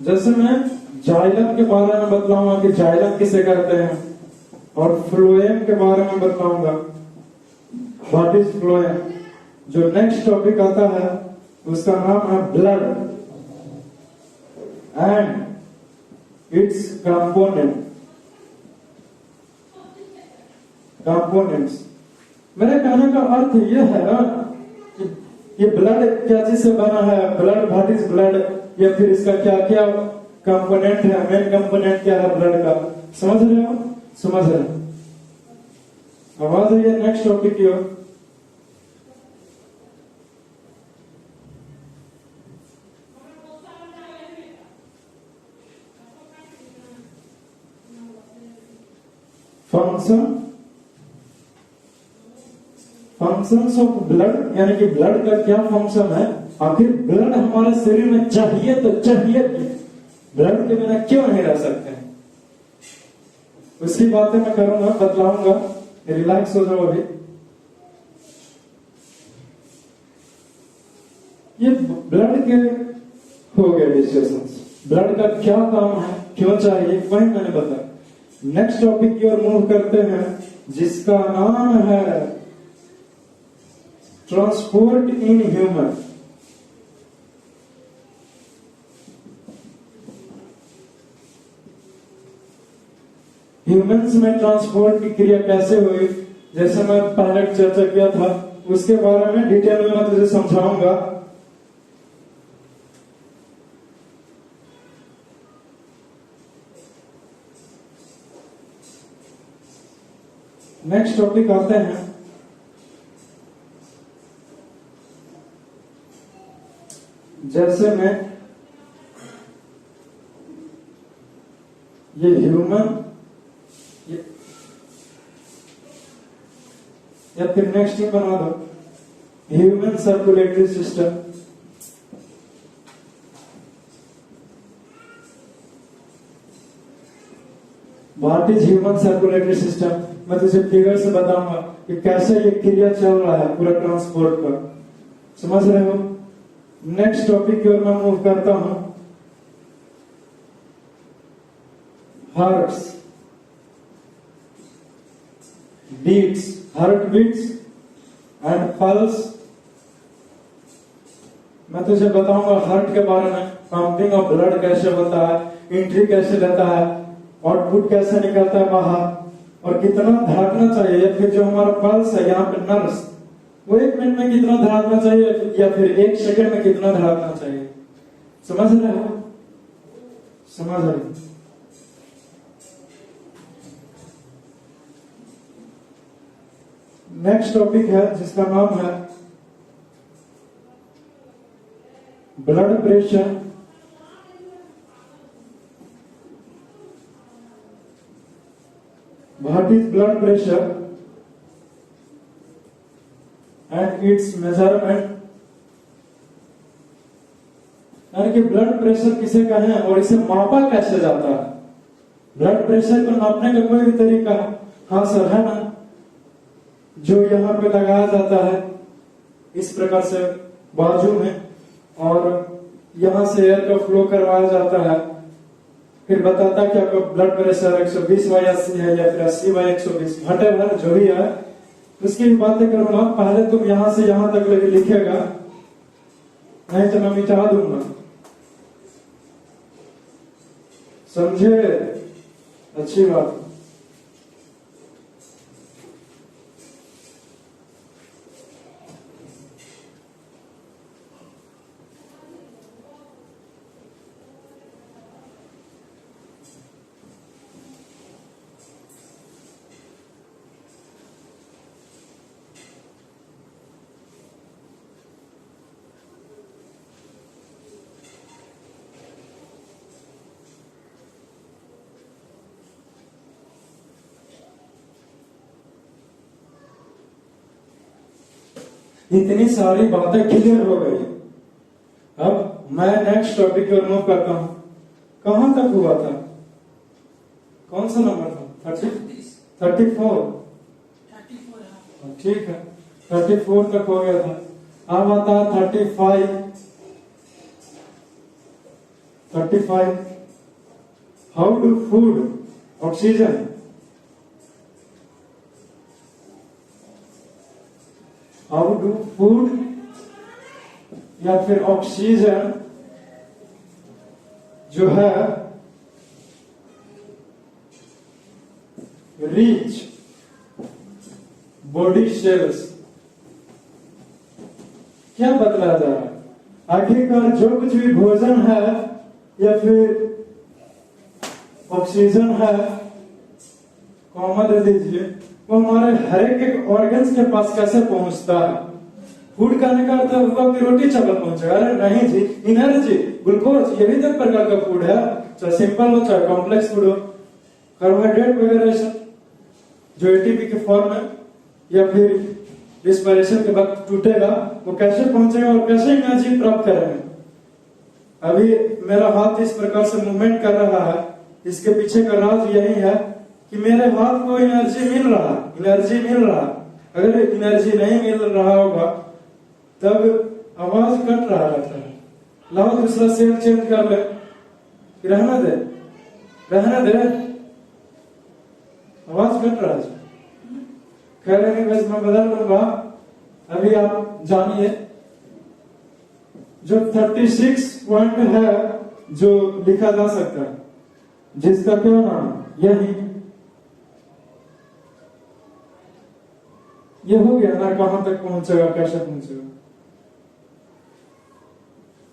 S2: जैसे मैं जाइलम के बारे में बतलाऊंगा कि जाइलम किसे कहते हैं, और फ्लोएम के बारे में बतलाऊंगा, व्हाट इज फ्लोएम। जो नेक्स्ट टॉपिक आता है उसका नाम है ब्लड एंड इट्स कंपोनेंट्स। मेरे कहने का अर्थ यह है ना कि ये ब्लड क्या चीज से बना है, ब्लड, व्हाट इज ब्लड, या फिर इसका क्या क्या कंपोनेंट है, मेन कंपोनेंट क्या है ब्लड का, समझ रहे हो? समझ रहे हो? आवाज है नेक्स्ट टॉपिक की ओर। फंक्शंस ऑफ ब्लड, यानी कि ब्लड का क्या फंक्शन है, आखिर ब्लड हमारे शरीर में चाहिए तो चाहिए, ब्लड के बिना क्यों नहीं रह सकते हैं, उसकी बातें मैं करूंगा, बतलाऊंगा, रिलैक्स हो जाओ अभी। ये ब्लड के हो गए डिस्कशंस, ब्लड का क्या काम है, क्यों चाहिए, वही मैंने बताया। नेक्स्ट टॉपिक की ओर मूव करते हैं, जिसका नाम है ट्रांसपोर्ट इन ह्यूमन। ह्यूमंस में ट्रांसपोर्ट की क्रिया कैसे हुई, जैसे मैं पहले चर्चा किया था, उसके बारे में डिटेल में मैं तुझे समझाऊंगा। नेक्स्ट टॉपिक आते हैं, जैसे मैं ये ह्यूमन, या फिर नेक्स्ट ही बना दो, human circulatory system. What is human circulatory system, मैं तुझे फिगर से बताऊंगा कि कैसे ये क्रिया चल रहा है पूरा ट्रांसपोर्ट का, समझ रहे हो? नेक्स्ट टॉपिक की ओर मैं मूव करता हूं, hearts, beats, heart beats and pulse. मैं तुझे बताऊंगा हार्ट के बारे में, पंपिंग ऑफ ब्लड कैसे होता है, एंट्री कैसे लेता है, आउटपुट कैसे निकलता है बाहर, और कितना धड़कना चाहिए, फिर जो हमारा पल्स है यहाँ पे नर्व्स, वो 1 मिनट में कितना धड़कना चाहिए, या फिर 1 सेकंड में कितना धड़कना चाहिए, समझ रहे हो? समझ रहे हो? नेक्स्ट टॉपिक है जिसका नाम है blood pressure. What is blood pressure and it's measurement, यानी कि ब्लड प्रेशर किसे कहें और इसे मापा कैसे जाता है। ब्लड प्रेशर को नापने का कोई भी तरीका? हाँ सर, है ना, जो यहाँ पे लगाया जाता है इस प्रकार से बाजू में, और यहां से एयर का फ्लो करवाया जाता है, फिर बताता कि आपका ब्लड प्रेशर 120/80 है या फिर 80/120, व्हाटएवर जो भी है, उसकी भी बातें करूंगा। पहले तुम यहां से यहां तक लिखेगा, नहीं तो मैं मिटा दूंगा। समझे? अच्छी बात। इतनी सारी बातें क्लियर हो गई। अब मैं नेक्स्ट टॉपिक की ओर मूव करता हूं। कहां तक हुआ था? कौन सा नंबर था? 34। ठीक है, 34 तक हो गया था। अब आता है 35। How do food, oxygen, how do food या फिर ऑक्सीजन जो है रीच बॉडी सेल्स, क्या बतलाया जा रहा है? आखिरकार जो कुछ भी भोजन है या फिर ऑक्सीजन है, कॉमा दे दीजिए, वो हमारे हर एक ऑर्गन्स के पास कैसे पहुंचता है? फूड खाने का अर्थ हुआ कि रोटी चावल पहुंचेगा? अरे नहीं जी, एनर्जी, ग्लूकोज, ये भी तो एक प्रकार का फूड है, चाहे सिंपल हो चाहे कॉम्प्लेक्स फूड हो। कार्बोहाइड्रेट वगैरह सब जो एटीपी के फॉर्म में या फिर रिस्पिरेशन के वक्त टूटेगा, वो कैसे पहुंचेगा और कैसे एनर्जी प्राप्त करेंगे? अभी मेरा हाथ इस प्रकार से मूवमेंट कर रहा है, इसके पीछे का राज यही है कि मेरे हाथ को एनर्जी मिल रहा है। अगर एनर्जी नहीं मिल रहा होगा तब आवाज कट रहा रहता है। लाओ दूसरा सेल चेंज कर ले, रहने दे, आवाज कट रहा है। खैर नहीं, बस मैं बदल लूंगा। अभी आप जानिए जो 36 पॉइंट है जो लिखा जा सकता है, जिसका क्या नाम, यही ये हो गया ना, कहां तक पहुंचेगा, कैसे पहुंचेगा।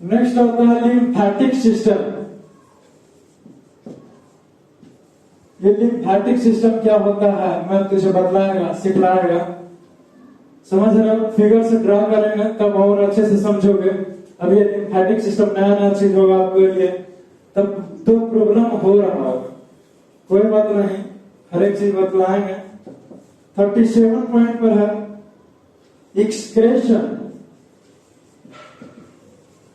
S2: नेक्स्ट आता है लिम्फेटिक सिस्टम। ये लिम्फेटिक सिस्टम क्या होता है मैं तुझे बतलाएगा, सिखलाएगा। समझ रहे हो? फिगर से ड्रा करेंगे तब और अच्छे से समझोगे। अब ये लिम्फेटिक सिस्टम नया चीज होगा आपके लिए, तब तो प्रॉब्लम हो रहा होगा। कोई बात नहीं, हर एक चीज बतलाएंगे। 37 पॉइंट पर है एक्सक्रेशन।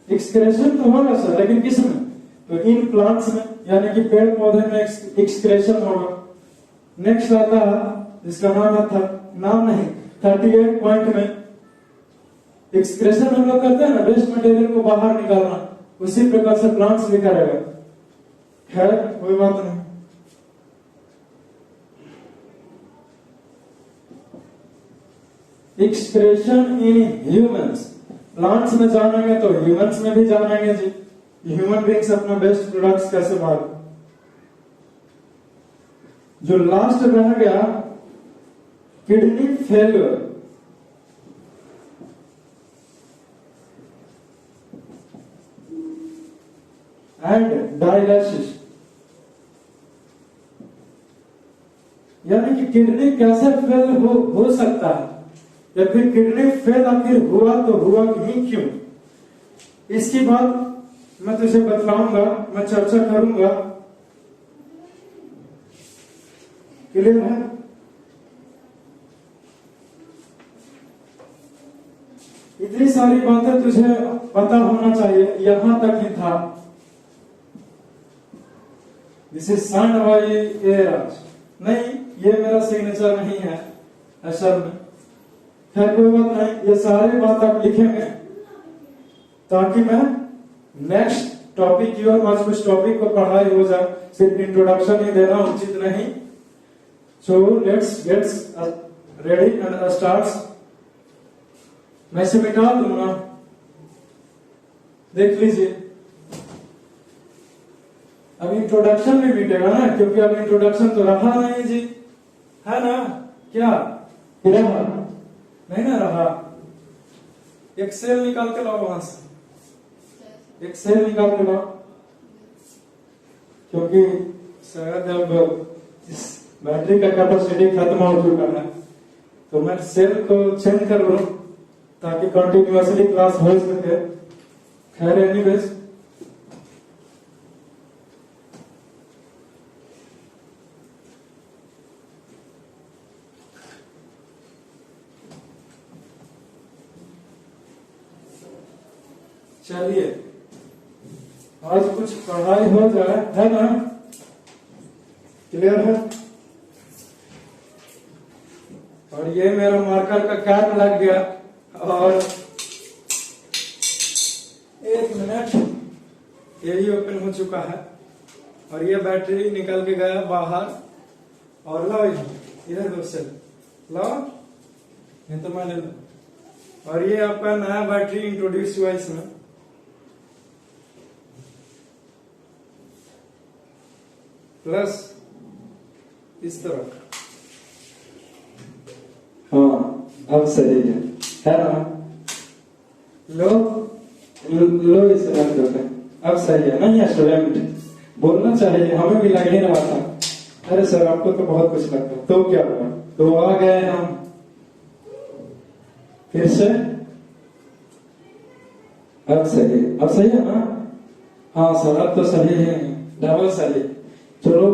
S2: एक्सक्रेशन तो होगा सर, लेकिन किस में? तो इन प्लांट्स में, यानी कि पेड़ पौधे में एक्सक्रेशन होगा। नेक्स्ट आता है जिसका नाम नहीं, 38 पॉइंट में एक्सक्रेशन हम लोग करते हैं ना, वेस्ट मटेरियल को बाहर निकालना, उसी प्रकार से प्लांट्स भी करेगा। खैर कोई बात नहीं। एक्सक्रेशन इन ह्यूमंस, प्लांट्स में जानेंगे तो ह्यूमंस में भी जानेंगे जी, ह्यूमन बींग्स अपना बेस्ट प्रोडक्ट्स कैसे बाहर। जो लास्ट रह गया किडनी फेलियर। एंड डायलिसिस, यानी कि किडनी कैसे फेल हो सकता है, या फिर किडनी फेल आखिर हुआ तो हुआ ही क्यों, इसकी बात मैं तुझे बतलाऊंगा, मैं चर्चा करूंगा। क्लियर है? इतनी सारी बातें तुझे पता होना चाहिए, यहां तक ही था। This is signed by eras. नहीं, ये मेरा सिग्नेचर नहीं है असल में। खैर कोई बात नहीं, ये सारी बात आप लिखेंगे ताकि मैं नेक्स्ट टॉपिक की ओर, आज कुछ टॉपिक को पढ़ाई हो जाए, सिर्फ इंट्रोडक्शन ही देना उचित नहीं। So let's get ready and start. मैं इसे मिटा दूंगा, देख लीजिए। अब इंट्रोडक्शन भी मिटेगा ना, क्योंकि अब इंट्रोडक्शन तो रहा नहीं जी, है ना? क्या रहा? नहीं ना रहा। एक सेल निकाल के लाओ वहां से, एक सेल निकाल के लाओ, क्योंकि शायद अब इस बैटरी का कैपेसिटी खत्म हो चुका है, तो मैं सेल को चेंज कर लूं ताकि कंटिन्यूअसली क्लास हो सके। खैर एनीवेज, चलिए आज कुछ पढ़ाई हो जाए, है ना? क्लियर है? और ये मेरा मार्कर का कैप लग गया, और एक मिनट, ये भी ओपन हो चुका है, और ये बैटरी निकल के गया बाहर। और लाओ इधर दो से लाओ, नहीं तो मैं ले लूं। और ये आपका नया बैटरी इंट्रोड्यूस हुआ इसमें, प्लस इस तरह। हाँ अब सही है ना? लो लो इसे रख दो, अब सही है ना? ये स्टूडेंट बोलना चाहिए, हमें भी लग ही रहा था। अरे सर आपको तो बहुत कुछ लगता है, तो क्या हुआ? तो आ गए हम फिर से। अब सही है ना? हाँ सर अब तो सही है, डबल सही। चलो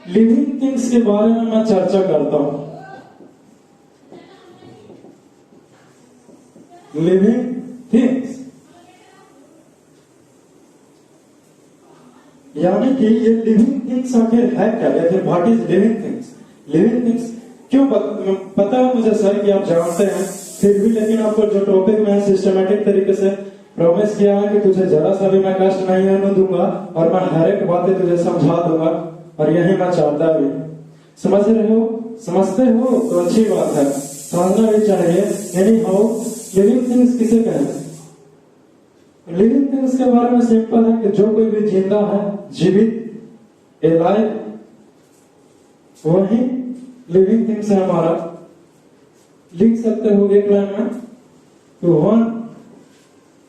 S2: लिविंग थिंग्स के बारे में मैं चर्चा करता हूं। लिविंग थिंग्स यानी कि ये लिविंग थिंग्स आखिर है क्या, या फिर what is living things? Living things क्यों पता है मुझे सर कि आप जानते हैं, फिर भी लेकिन आपको जो टॉपिक में सिस्टमेटिक तरीके से प्रॉमिस किया है कि तुझे जरा सा भी मैं कष्ट नहीं आने दूंगा, और मैं हर एक बातें तुझे समझा दूंगा, और यही मैं चाहता भी। समझ रहे हो? समझते हो तो अच्छी बात है, समझना भी चाहिए। एनी हाउ लिविंग थिंग्स किसे कहते हैं? लिविंग थिंग्स के बारे में सिंपल है कि जो कोई भी जिंदा है, जीवित, एलाइव, वही लिविंग थिंग्स है हमारा। लिख सकते हो एक लाइन में, to one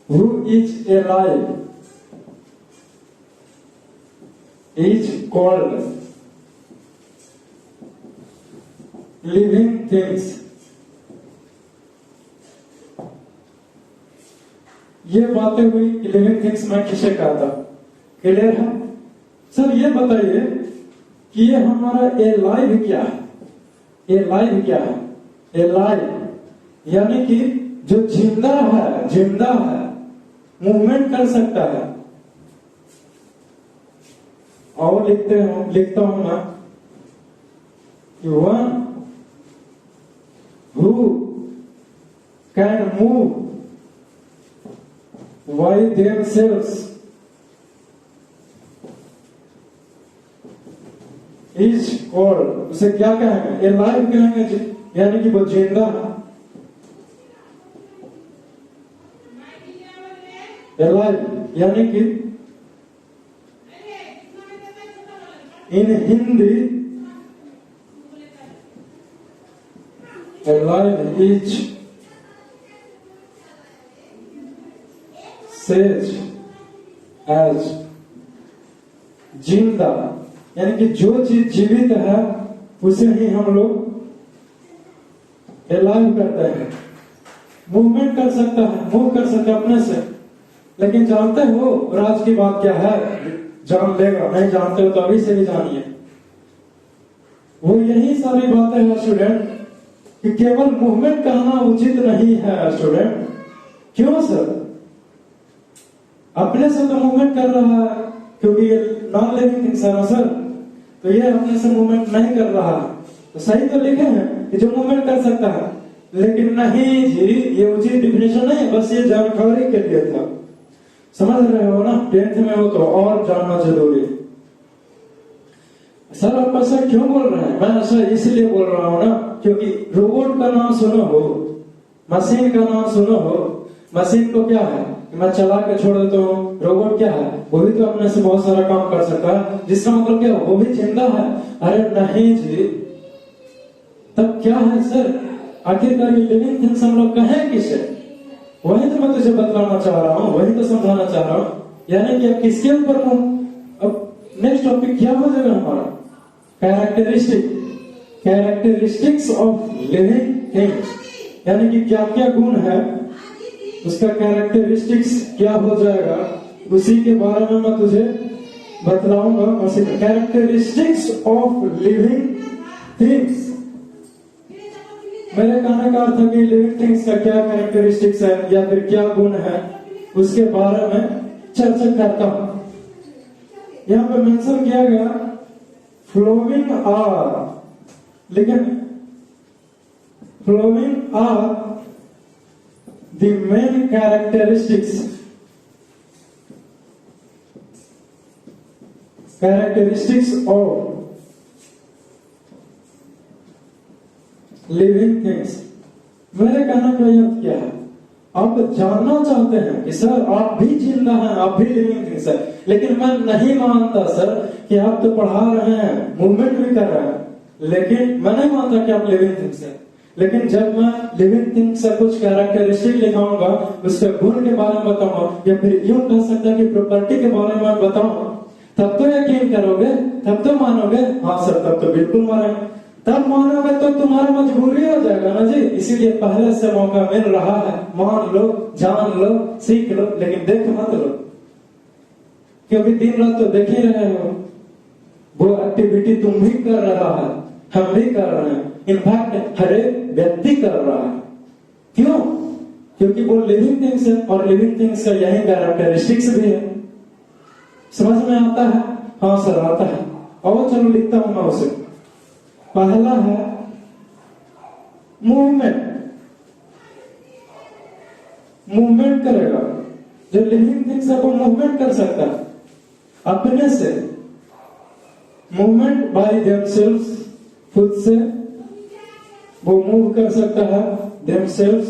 S2: who is alive is called living things। ये बातें हुई लिविंग थिंग्स में किसे कहता। क्लियर है? सर ये बताइए कि ये हमारा एलाइव क्या है? एलाइव क्या है? एलाइव यानी कि जो जिंदा है, मूवमेंट कर सकता है। और लिखता हूं मैं, one who can move by themselves is called, उसे क्या कहेंगे? एलाइव कहेंगे जी, यानी कि वो जिंदा है। एलाइव यानी कि in Hindi alive is says as जिंदा, यानी कि जो चीज जीवित है उसे ही हम लोग एलाइव करते हैं। मूवमेंट कर सकता है, मूव कर सकता है अपने से। लेकिन जानते हो राज की बात क्या है? जान लेगा, नहीं जानते हो तो अभी से भी जानिए। वो यही सारी बातें हैं स्टूडेंट, कि केवल मूवमेंट कहना उचित नहीं है स्टूडेंट। क्यों सर? अपने से तो मूवमेंट कर रहा है, क्योंकि ये नॉन लिविंग थिंग्स है ना सर, तो ये अपने से मूवमेंट नहीं कर रहा है। तो सही तो लिखे हैं कि जो मूवमेंट कर सकता है, लेकिन नहीं जी, ये उचित डिफिनेशन नहीं, बस ये जानकारी के लिए था। समझ रहे हो ना? 10th में हो तो और जानना जरूरी है। सर आप ऐसा क्यों बोल रहे हैं? मैं ऐसा इसलिए बोल रहा हूं ना, क्योंकि रोबोट का नाम सुनो हो, मशीन का नाम सुनो हो। मशीन को क्या है? कि मैं चला के छोड़ देता हूँ। रोबोट क्या है, वो भी तो अपने से बहुत सारा काम कर सकता है, जिसका मतलब क्या वो भी जिंदा है। अरे नहीं जी, तब क्या है सर, आखिरकार ये लिविंग थिंग्स हम लोग कहें किसे? वही तो मैं तुझे बतलाना चाह रहा हूँ, वही तो समझाना चाह रहा हूँ। यानी कि अब किसके ऊपर हूँ? अब नेक्स्ट टॉपिक क्या हो जाएगा हमारा? कैरेक्टरिस्टिक्स ऑफ लिविंग थिंग्स, यानी कि क्या क्या गुण है, उसका कैरेक्टरिस्टिक्स क्या हो जाएगा, उसी के बारे में मैं तुझे बतलाऊंगा। कैरेक्टरिस्टिक्स ऑफ लिविंग थिंग्स, मेरे कहने का अर्थ है कि लिविंग थिंग्स का क्या कैरेक्टरिस्टिक्स है या फिर क्या गुण है, उसके बारे में चर्चा करता हूं। यहां पे मेंशन किया गया फ्लोइंग आर, लेकिन following are the main characteristics of living things. मेरे कहने का अर्थ क्या है? आप जानना चाहते हैं कि सर आप भी जिंदा हैं, आप भी लिविंग थिंग्स है, लेकिन मैं नहीं मानता सर कि आप तो पढ़ा रहे हैं, मूवमेंट भी कर रहे हैं, लेकिन मैं नहीं मानता कि आप लिविंग थिंग्स है। लेकिन जब मैं लिविंग थिंग्स से कुछ कैरेक्टरिस्टिक लिखाऊंगा, उसके गुण के बारे में बताऊंगा, या फिर यूं कह सकता है कि प्रॉपर्टी के बारे में बताऊंगा, तब तो यकीन करोगे, तब तो मानोगे। हाँ सर, तब तो बिल्कुल मानेंगे। तब मानोगे तो तुम्हारा मजबूरी हो जाएगा ना जी, इसीलिए पहले से मौका मिल रहा है, मान लो, जान लो, सीख लो, लेकिन देख मत लो, क्योंकि दिन रात तो देख ही रहे हो। वो एक्टिविटी तुम भी कर रहा है, हम भी कर रहे हैं, इनफैक्ट हर एक व्यक्ति कर रहा है। क्यों? क्योंकि वो लिविंग थिंग्स है, और लिविंग थिंग्स का यही कैरेक्टरिस्टिक्स भी है। समझ में आता है? हाँ सर आता है। और चलो लिखता हूं मैं उसे। पहला है मूवमेंट। मूवमेंट करेगा, जो लिविंग थिंग्स है वो मूवमेंट कर सकता है अपने से, मूवमेंट बाय देमसेल्व्स, खुद से वो मूव कर सकता है देमसेल्व्स।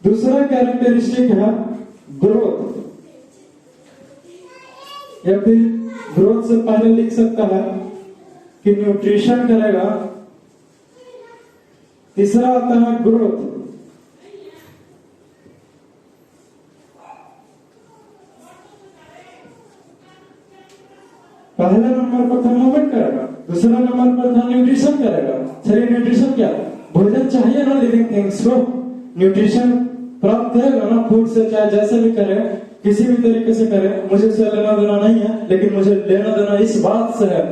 S2: दूसरा कैरेक्टरिस्टिक है ग्रोथ, या फिर ग्रोथ से पहले लिख सकता है कि न्यूट्रिशन करेगा। तीसरा आता है ग्रोथ, पहले नंबर पर था मूवमेंट करेगा, दूसरा नंबर पर था न्यूट्रिशन करेगा। चलिए न्यूट्रिशन क्या? भोजन चाहिए ना लिविंग थिंग्स को, न्यूट्रिशन प्राप्त करेगा ना फूड से, चाहे जैसे भी करे, किसी भी तरीके से करे, मुझे उससे लेना देना नहीं है, लेकिन मुझे लेना देना इस बात से है।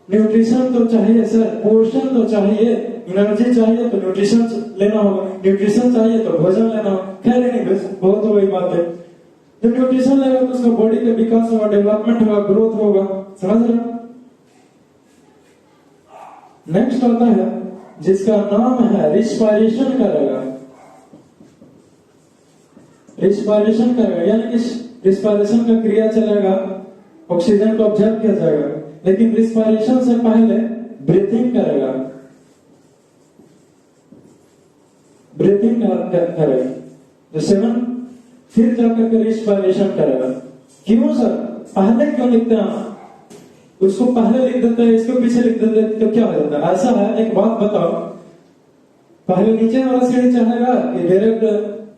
S2: न्यूट्रिशन तो चाहिए सर, पोषण तो चाहिए, एनर्जी चाहिए तो न्यूट्रिशन लेना होगा, न्यूट्रिशन चाहिए तो भोजन लेना होगा। खैर नहीं, बस बहुत हो गई बात है। जब न्यूट्रिशन लेगा तो उसका बॉडी का विकास होगा, डेवलपमेंट होगा, ग्रोथ होगा। समझ रहे? नेक्स्ट आता है जिसका नाम है रिस्पायरेशन करेगा। रिस्पायरेशन करेगा यानी कि रिस्पायरेशन का क्रिया चलेगा, ऑक्सीजन को ऑब्जर्व किया जाएगा, लेकिन रिस्पायरेशन से पहले ब्रीथिंग करेगा। ब्रीथिंग करेगा जो सेवन, फिर जाकर के रिस्पायरेशन करेगा। क्यों सर? पहले क्यों लिखते हैं? उसको पहले लिख देते हैं, इसको पीछे लिख देते हैं, तो क्या हो जाता है? ऐसा है, एक बात बताओ, पहले नीचे वाला सीढ़ी चढ़ेगा कि डायरेक्ट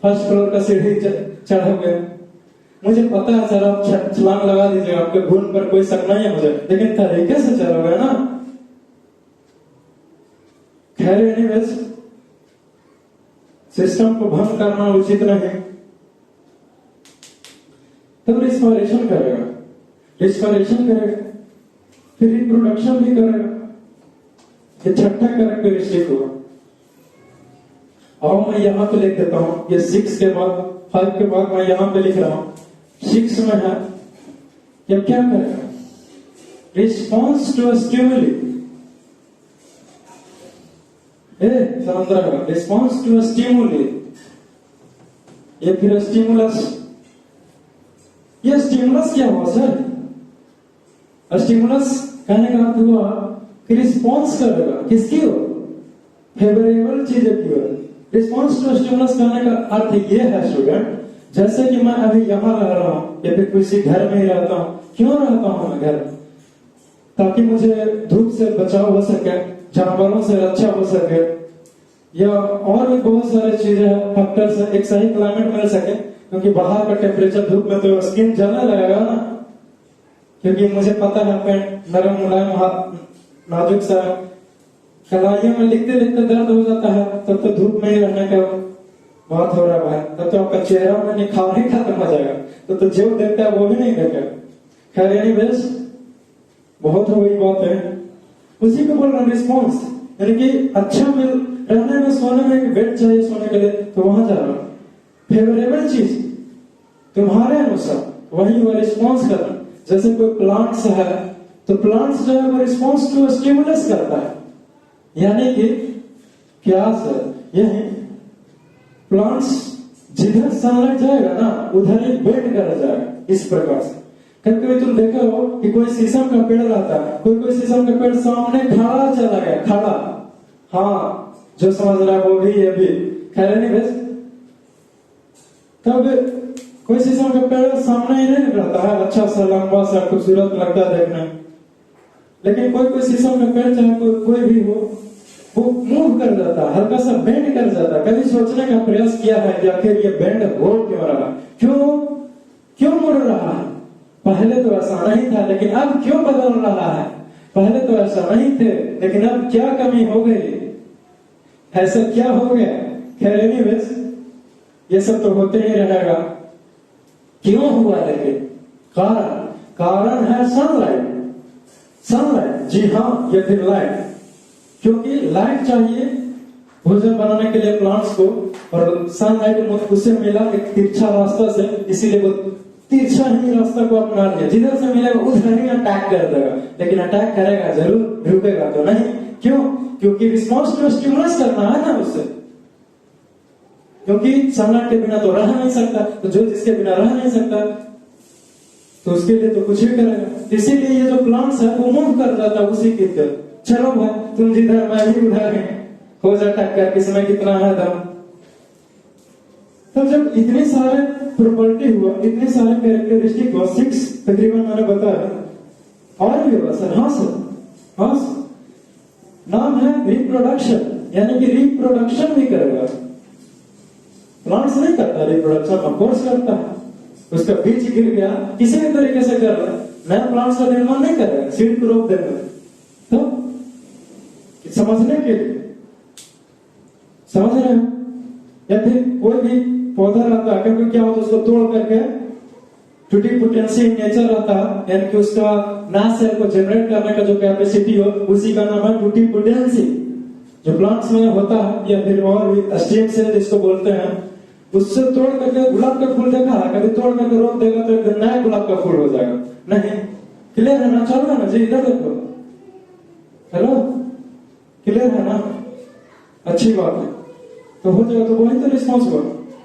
S2: फर्स्ट फ्लोर का सीढ़ी चढ़ोगे? मुझे पता है सर, आप छलांग लगा दीजिएगा, आपके गुण पर कोई शक नहीं है मुझे, लेकिन तरीके से चलोगे ना। खैर एनीवेज, सिस्टम को भंग करना उचित नहीं। तब रिस्पायरेशन करेगा, रिस्पायरेशन करेगा, फिर रिप्रोडक्शन भी करेगा। ये छठा कैरेक्टरिस्टिक हुआ। और मैं यहां पे लिख देता हूं, ये 6 के बाद 5 के बाद मैं यहां पे लिख रहा हूं। 6 में है, ये क्या करेगा? Response to stimuli. समझ रहा है? रिस्पॉन्स टू स्टिमुली, ये फिर स्टिमुलस। ये स्टिमुलस क्या हुआ सर? स्टिमुलस कहने का अर्थ हुआ कि रिस्पॉन्स करेगा किसकी हो? फेवरेबल चीजें की हो। रिस्पॉन्स टू स्टिमुलस कहने का अर्थ ये है स्टूडेंट, जैसे कि मैं अभी यहाँ रह रहा हूँ या फिर किसी घर में ही रहता हूँ, क्यों रहता हूँ मैं घर में? ताकि मुझे धूप से बचाव हो सके, जानवरों से रक्षा हो सके, या और भी बहुत सारी चीजें हैं, फैक्टर्स है, एक सही क्लाइमेट मिल सके। क्योंकि बाहर का टेम्परेचर धूप में तो स्किन जलने लगेगा ना, क्योंकि मुझे पता है पेंट नरम मुलायम नाजुक सा, कलाइयों में लिखते लिखते दर्द हो जाता है, तब तो धूप में ही रहने का बात हो रहा है भाई। तब तो आपका चेहरा में निखार ही खत्म हो जाएगा, तो जो देखता है वो भी नहीं देखेगा। खैर एनीवेज, बहुत हो गई बात है। उसी को बोल रहा रिस्पॉन्स, यानी कि अच्छा मिल रहने में, सोने में एक बेड चाहिए सोने के लिए, तो वहां जा रहा हूं। फेवरेबल चीज तुम्हारे अनुसार वही वो रिस्पॉन्स करना। जैसे कोई प्लांट्स है तो प्लांट्स जो है वो रिस्पॉन्स टू स्टिमुलस करता है, यानी कि क्या सर, यही प्लांट्स जिधर सनलाइट जाएगा ना उधर ही बेंड कर जाएगा। इस प्रकार से कभी कभी तुम देखा हो कि कोई शीशम का पेड़ रहता है, कोई शीशम का पेड़ सामने खड़ा चला गया, खड़ा, हाँ जो समझ रहा है वो भी ये भी। खैर नहीं बस, तब कोई शीशम का पेड़ सामने ही नहीं रहता है, अच्छा सा लंबा सा खूबसूरत लगता है देखने। लेकिन कोई शीशम का पेड़ चाहे कोई भी हो, वो मूव कर जाता है, हल्का सा बेंड कर जाता है। कभी सोचने का प्रयास किया है कि आखिर ये बेंड हो क्यों रहा, क्यों मुड़ रहा है? पहले तो ऐसा नहीं था, लेकिन अब क्यों बदल रहा है? पहले तो ऐसा नहीं थे, लेकिन अब क्या कमी हो गई, ऐसा क्या हो गया? खैर एनीवेज, ये सब तो होते ही रहेगा। क्यों हुआ? लेकिन कारण है सनलाइट। जी हाँ, ये फिर लाइट, क्योंकि लाइट चाहिए भोजन बनाने के लिए प्लांट्स को, और सनलाइट उससे मिला एक तिरछा रास्ता से, इसीलिए वो तिरछा ही रास्ता को अपना लिया। जिधर से मिलेगा उधर ही अटैक कर देगा, लेकिन अटैक करेगा जरूर, रुकेगा तो नहीं। क्यों? क्योंकि रिस्पॉन्स टू स्टिमुलस करना है ना उससे, क्योंकि सनलाइट के बिना तो रह नहीं सकता, तो जो जिसके बिना रह नहीं सकता तो उसके लिए तो कुछ भी करेगा। इसीलिए ये जो प्लांट्स है वो मूव कर जाता है उसी की तरफ। चलो भाई, तुम जिधर मैं भी उधर है, हो जा टक्कर, किसमें कितना है दम। तो जब इतने सारे प्रॉपर्टी हुआ, इतने सारे कैरेक्टरिस्टिक हुआ, 6 तकरीबन मैंने बताया। और भी होगा सर? हाँ सर, हाँ सर। नाम है रिप्रोडक्शन, यानी कि रिप्रोडक्शन भी करेगा। प्लांट्स नहीं करता रिप्रोडक्शन, ऑफ कोर्स करता है। उसका बीज गिर गया, किसी भी तरीके से कर रहा है, नया प्लांट्स का निर्माण नहीं करेगा, सीड को रोक देगा। तो समझने के लिए, समझ रहे हैं? या फिर कोई भी पौधा रहता है, क्योंकि क्या होता है, उसको तोड़ करके टूटीपोटेंसी नेचर रहता है, यानी कि उसका नया सेल को जनरेट करने का जो कैपेसिटी हो, उसी का नाम है टूटीपोटेंसी, जो प्लांट्स में होता है। या फिर और भी स्टेम सेल जिसको बोलते हैं, उससे तोड़ करके गुलाब का फूल देखा है, कभी तोड़ करके रोक देगा तो एक नया गुलाब का फूल हो जाएगा। नहीं, क्लियर है ना? चल रहा ना जी, इधर देखो, हेलो, क्लियर है ना? अच्छी बात है, तो हो जाएगा। तो वही तो रिस्पॉन्स हुआ,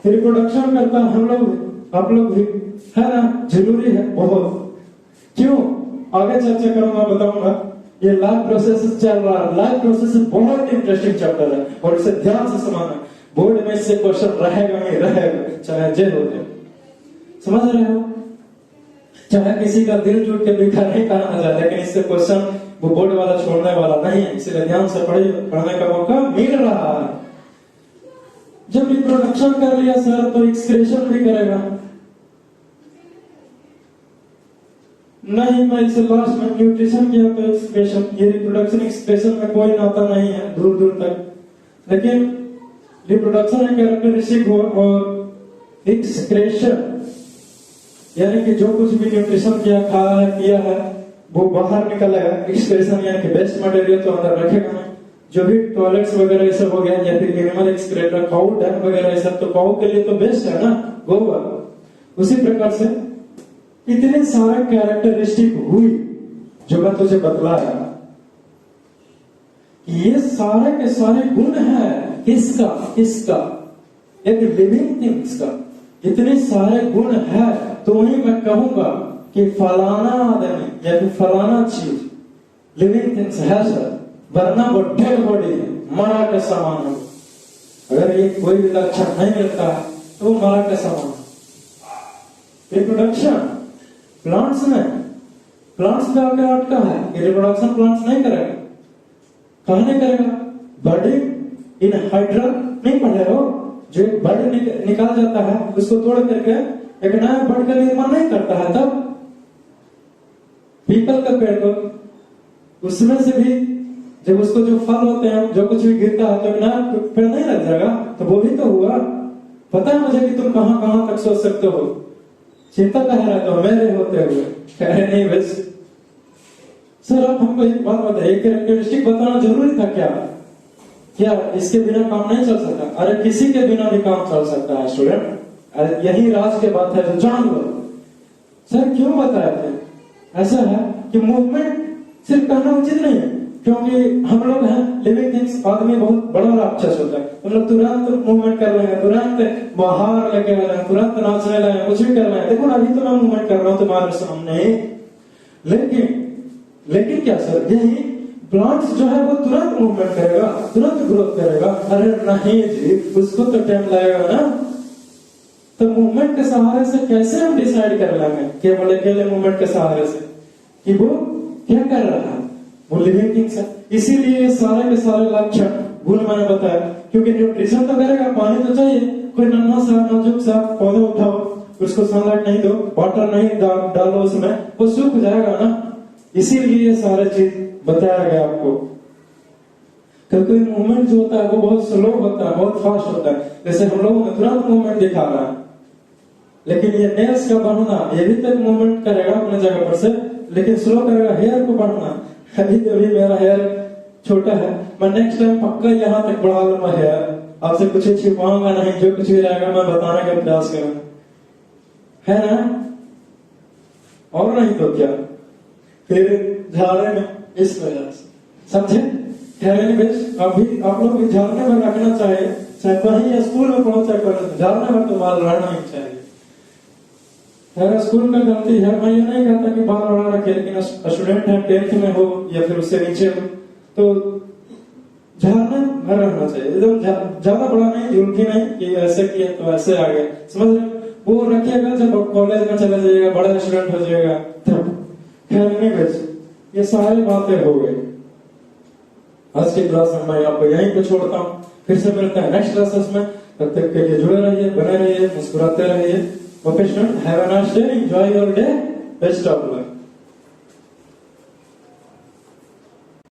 S2: रिप्रोडक्शन करता है हम लोग भी, आप लोग भी, है ना? जरूरी है बहुत। क्यों? आगे चर्चा करूंगा, बताऊंगा। ये लाइफ प्रोसेस चल रहा है, लाइफ प्रोसेस बहुत इंटरेस्टिंग चैप्टर है, और इसे ध्यान से समझना। बोर्ड में इससे क्वेश्चन रहेगा ही रहेगा, चाहे जे हो जाए। समझ रहे हो? चाहे किसी का दिल टूट के बिखर नहीं करना जाए, लेकिन इससे क्वेश्चन वो बोर्ड वाला छोड़ने वाला नहीं है, इसलिए ध्यान से पढ़ने का मौका मिल रहा है। जब रिप्रोडक्शन कर लिया सर, तो एक्सक्रेशन भी करेगा। नहीं, मैं इसे लास्ट में न्यूट्रिशन किया तो एक्सक्रेशन, ये रिप्रोडक्शन एक्सक्रेशन में कोई नाता नहीं है दूर दूर तक। लेकिन रिप्रोडक्शन एक कैरेक्टरिस्टिक हो, और एक्सक्रेशन यानी कि जो कुछ भी न्यूट्रिशन किया, खाया है, पिया है, वो बाहर निकलेगा। एक्सक्रेशन यानी कि वेस्ट मटेरियल तो अंदर रखेगा नहीं। जो भी टॉयलेट्स वगैरह ये सब हो गया, या फिर एनिमल एक्सक्रेटर, काऊ डंग वगैरह ये सब, तो काऊ के लिए तो बेस्ट है ना गोबर। उसी प्रकार से इतने सारे कैरेक्टरिस्टिक हुई जो मैं तुझे बतलाया, ये सारे के सारे गुण है इसका एक लिविंग थिंग्स का। इतने सारे गुण है, तो वही मैं कहूंगा कि फलाना आदमी या फिर फलाना चीज लिविंग थिंग्स है सर, वरना वो डेड बॉडी है, मरा के समान हो। अगर ये कोई भी लक्षण नहीं मिलता है तो वो मरा के समान। रिप्रोडक्शन प्लांट्स में, प्लांट्स पे आके अटका है कि रिप्रोडक्शन प्लांट्स नहीं करेगा, कहा नहीं करेगा। बर्डिंग इन हाइड्रा नहीं पढ़े हो, जो एक बर्ड निकाल जाता है उसको तोड़ करके एक नया बर्ड का निर्माण नहीं करता है। तब पीपल का पेड़ को उसमें से भी जब उसको जो फल होते हैं, जो कुछ भी गिरता है तो नया पेड़ नहीं लग जाएगा। तो वो भी तो हुआ। पता है मुझे कि तुम कहां कहां तक सोच सकते हो, चिंता कह रहा तो मेरे होते हुए कह रहे नहीं बस सर आप हमको एक बात बताइए, कैरेक्टरिस्टिक बताना जरूरी था क्या? क्या इसके बिना काम नहीं चल सकता? अरे किसी के बिना भी काम चल सकता है स्टूडेंट, यही राज की बात है जो जान लो। सर क्यों बताया थे? ऐसा है कि मूवमेंट सिर्फ कहना उचित नहीं है, क्योंकि हम लोग हैं लिविंग थिंग्स। आदमी बहुत बड़ा राक्षस होता है, हम लोग तुरंत मूवमेंट कर रहे हैं, तुरंत बाहर लेके आ रहे हैं, तुरंत नाचने लगे, कुछ भी कर रहे हैं। देखो अभी तो मैं मूवमेंट कर रहा हूं तुम्हारे सामने, लेकिन क्या सर यही प्लांट्स जो है वो तुरंत मूवमेंट करेगा, तुरंत ग्रोथ करेगा? अरे नहीं जी, उसको तो टाइम लगेगा ना। तो मूवमेंट के सहारे से कैसे हम डिसाइड कर लेंगे केवल अकेले मूवमेंट के सहारे से कि वो क्या कर रहा है? वो लिविंग थिंग्स है। इसीलिए ये सारे के सारे लक्षण भूल मैंने बताया, क्योंकि न्यूट्रिशन तो करेगा, पानी तो चाहिए। कोई नन्हा सा नाजुक सा पौधा उठाओ, उसको सनलाइट नहीं दो, वाटर नहीं डालो उसमें, वो सूख जाएगा ना। इसीलिए ये सारे चीज बताया गया आपको। क्योंकि मूवमेंट जो होता है वो बहुत स्लो होता है, बहुत फास्ट होता है। जैसे हम लोगों ने तुरंत मूवमेंट दिखा रहा है, लेकिन ये नेल्स का बढ़ना ये भी तक मूवमेंट करेगा अपने जगह पर से, लेकिन स्लो करेगा हेयर को बढ़ना। अभी तो भी मेरा हेयर छोटा है, मैं नेक्स्ट टाइम पक्का यहाँ तक बढ़ा लूंगा हेयर। आपसे कुछ छिपाऊंगा नहीं, जो कुछ भी रहेगा मैं बताने का प्रयास करूंगा, है ना? और नहीं तो क्या, फिर झाड़े में इस वजह से, समझे? अभी आप लोग भी झाड़ने में रखना चाहिए, चाहे कहीं स्कूल में पहुंचा कर झाड़ने में तो बाल रहना ही चाहिए। अगर स्कूल का गलती है, मैं ये नहीं कहता कि बाल बढ़ा रखे, लेकिन स्टूडेंट है 10th में हो या फिर उससे नीचे हो तो झाड़ने में रहना चाहिए। एकदम ज्यादा बड़ा नहीं, झुमकी नहीं कि ऐसे किए तो ऐसे आ गए, समझ रहे? वो रखिएगा जब कॉलेज में चला जाइएगा, बड़ा स्टूडेंट हो जाएगा तब। खैर नहीं बच, ये सारी बातें हो गई। आज की क्लास में मैं आपको यहीं पे छोड़ता हूँ, फिर से मिलते हैं नेक्स्ट क्लासेस में। तब तक के लिए जुड़े रहिए, बने रहिए, मुस्कुराते रहिए। Okay student, have a nice day, enjoy your day, best of luck.